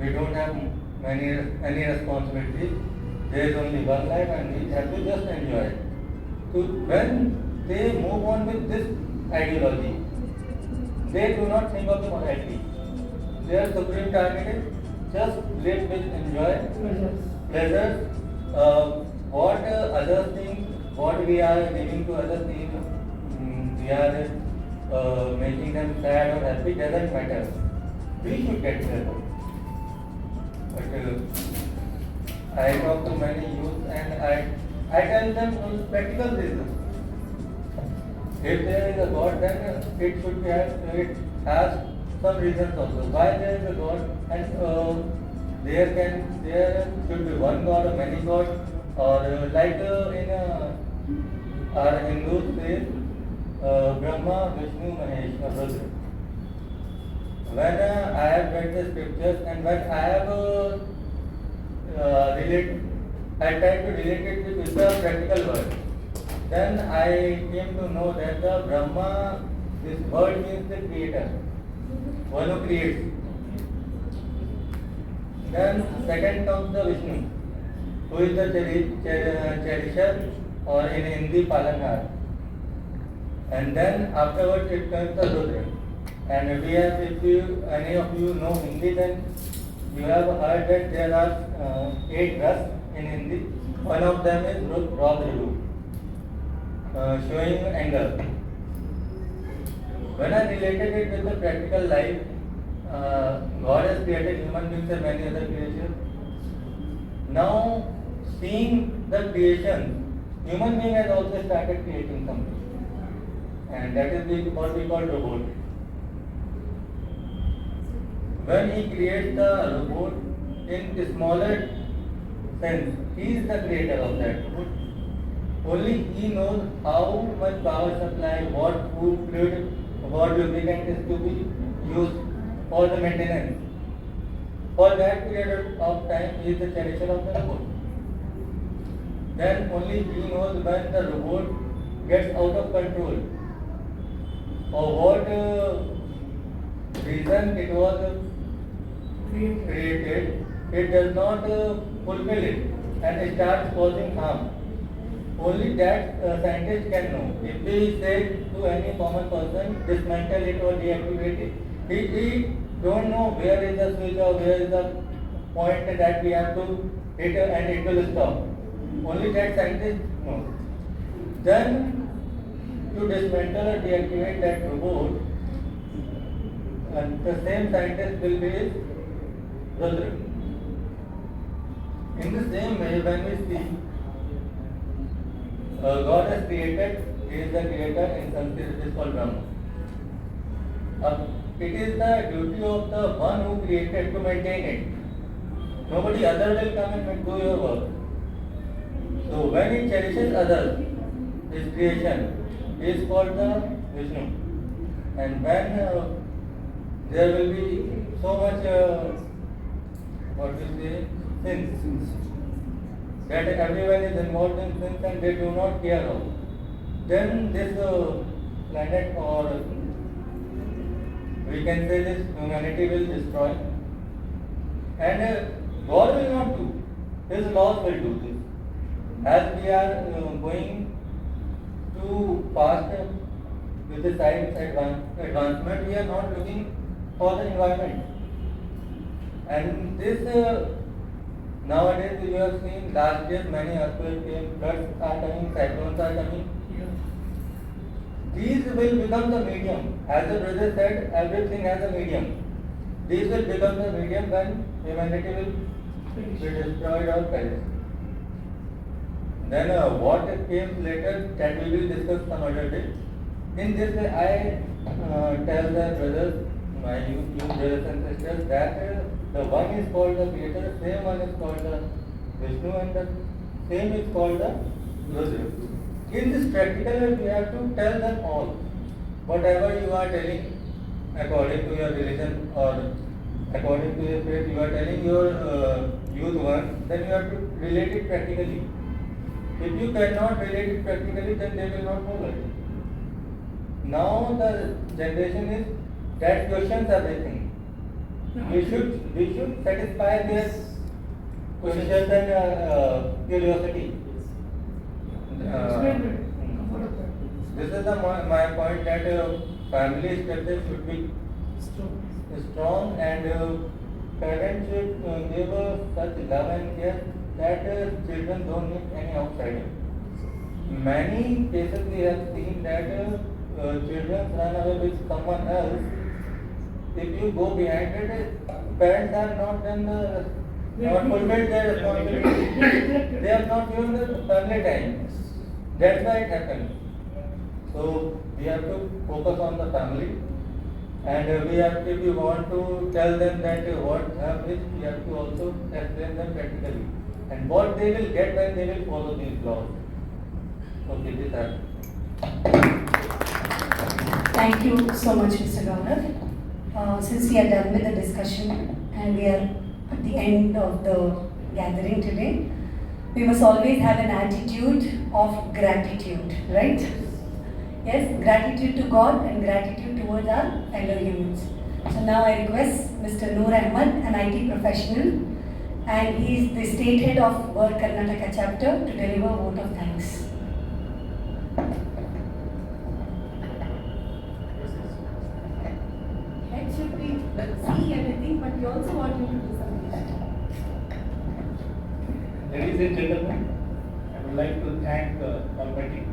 We don't have any responsibility. There is only one life and we have to just enjoy it. So when they move on with this ideology, they do not think of the morality. Their supreme target is just live with enjoy pleasures. What others think, what we are giving to others think, we are making them sad or happy, doesn't matter. We should get pleasure. But I talk to many youth and I tell them on practical reasons. If there is a God, then it should it has some reasons also. Why there is a God and there should be one God or many gods, or like in our Hindus say Brahma, Vishnu, Mahesh, or Rudra. When I have read the scriptures and when I have I try to relate it with the practical word. Then I came to know that the Brahma, this word means the creator, one who creates. Then second comes the Vishnu, who is the cherisher, or in Hindi Palanhar. And then afterwards it comes the Rudra. And we have, if any of you know Hindi, then you have heard that there are 8 Ras in Hindi. One of them is Raudra, showing anger. When I related it with the practical life, God has created human beings and many other creatures. Now, seeing the creation, human being has also started creating something. And that is what we call robot. When he creates the robot in smaller sense, he is the creator of that robot. Only he knows how much power supply, what food, fluid, what lubricant is to be used for the maintenance. For that period of time, he is the cherisher of the robot. Then only he knows when the robot gets out of control, or what reason it was created, it does not fulfill it and it starts causing harm. Only that scientist can know. If we say to any common person, dismantle it or deactivate it, he don't know where is the switch or where is the point that we have to hit and it will stop. Only that scientist knows. Then to dismantle or deactivate that robot, and the same scientist will be Rudra. In the same way, when we see God has created, He is the creator, in Sanskrit it is called Brahma. It is the duty of the one who created to maintain it. Nobody other will come and do your work. So when he cherishes others, his creation, he is called the Vishnu. And when there will be so much, sins, that everyone is involved in sins and they do not care of, then this planet, or we can say this humanity, will destroy. And God will not do. His laws will do this. As we are going too fast with the science advancement, we are not looking for the environment. And this nowadays you have seen last year many earthquakes came, floods are coming, cyclones are coming. These will become the medium. As the brother said, everything has a medium. These will become the medium when humanity will be destroyed or perish. Then what came later, that we will discuss some other day. In this way, I tell the brothers my you brothers and sisters, that the one is called the creator, same one is called the Vishnu, and the same is called the Rudra. In this practical way, we have to tell them all. Whatever you are telling according to your religion or according to your faith, you are telling your youth one, then you have to relate it practically. If you cannot relate it practically, then they will not follow it. Now the generation is that questions everything. We should satisfy their questions and curiosity. This is my point that family structure should be strong and parents should give such love and care that children don't need any outsider. Many cases we have seen that children run away with someone else. If you go behind it, parents have not fulfilled their responsibility. They have not given the family time. That's why it happens. So we have to focus on the family, and if we want to tell them that what happens, we have to also explain them practically, and what they will get when they will follow these laws. Okay, this is Thank you so much, Mr. Gaurav. Since we are done with the discussion and we are at the end of the gathering today, we must always have an attitude of gratitude, right? Yes, gratitude to God and gratitude towards our fellow humans. So now I request Mr. Noor Ahmed, an IT professional, and he is the state head of Work Karnataka chapter, to deliver a vote of thanks. Head should be see everything, but we also want you to do something. Ladies and gentlemen, I would like to thank the committee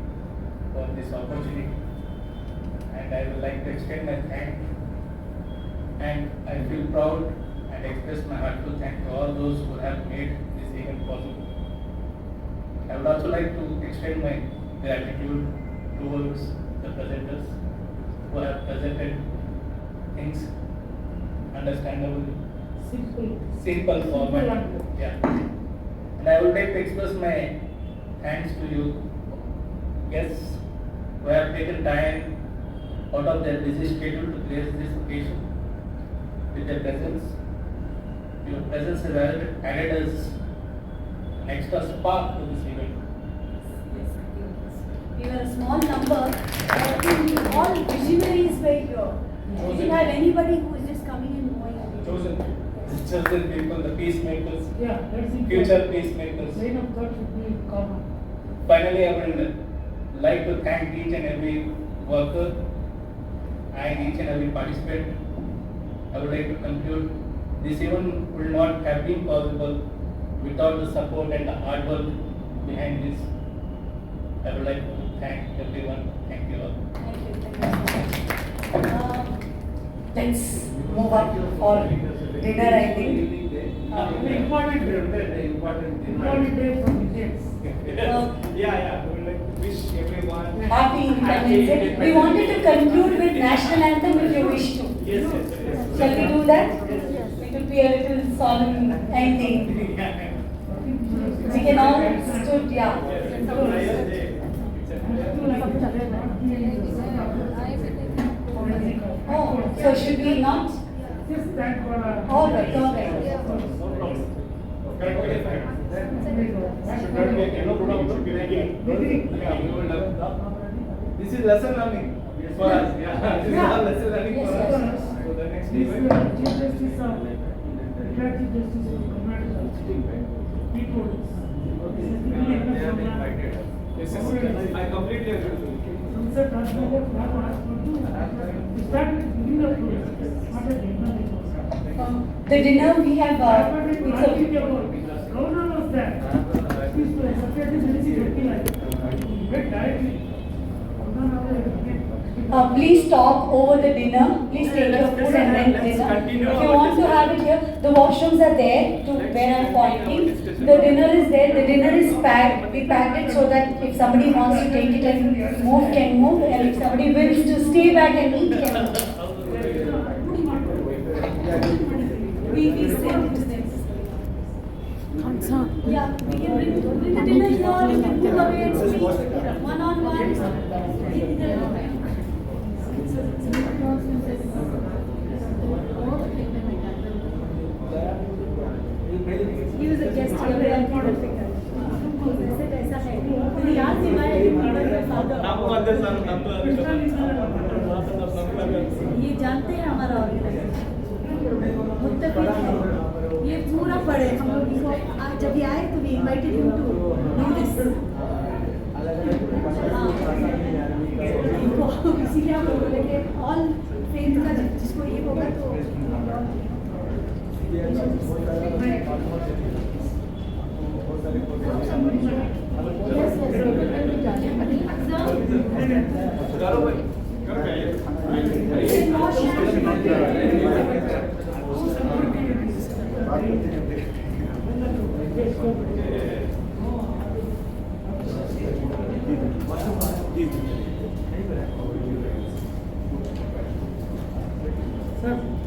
for this opportunity, and I would like to extend my thanks, and I feel proud and express my heartfelt thanks to all those who have made this event possible. I would also like to extend my gratitude towards the presenters who have presented things understandably, simple format. Yeah. And I would like to express my thanks to you guests who have taken time out of their busy schedule to grace this occasion with their presence. Your presence has added us an extra spark to this event. We were a small number, but I think all visionaries were here. We didn't have anybody who was just coming and going. Chosen people, the peacemakers, Yeah, that's it. future peacemakers. Train of thought should be common. Finally, I would like to thank each and every worker and each and every participant. I would like to conclude, this event would not have been possible without the support and the hard work behind this. I would like to thank everyone. Thank you all. Thank you. Let's move up for dinner, I think. Important day for Indians. Yeah. We would like to wish everyone Happy Independence Day. We wanted to conclude with national anthem if you wish to. Yes. Shall we do that? It will be a little solemn ending. We can all stood, yeah. Oh, so should we not? Just thank for All right. This is lesson learning for us. Yeah, this is all lesson learning for us. So the next event. Chief Justice of Chief Justice of Karnataka people. They are invited. Yes, I completely agree with you. Sunset Hospital, we started giving up to it. Not a dinner. The dinner we have, Governor was there. Secretary Ministry went directly. please talk over the dinner. Please take your food and then dinner. If you want to have it here, the washrooms are there to where I'm pointing. The dinner is there. The dinner is packed. We packed it so that if somebody wants to take it and move, can move. And if somebody wills to stay back and eat, can. we send it to them. Yeah, we can bring the dinner here, we can cook away and speak one-on-one. He was a guest here, very beautiful. ऐसा है मुझे याद नहीं आया ये जानते हैं हमारा मुत्तफिक है ये पूरा पढ़े हम लोग इसको जब ये आए तो we invited him to do this इनको इसीलिए हम लोग बोले कि ऑल फेथ का जिसको ये होगा तो Sir.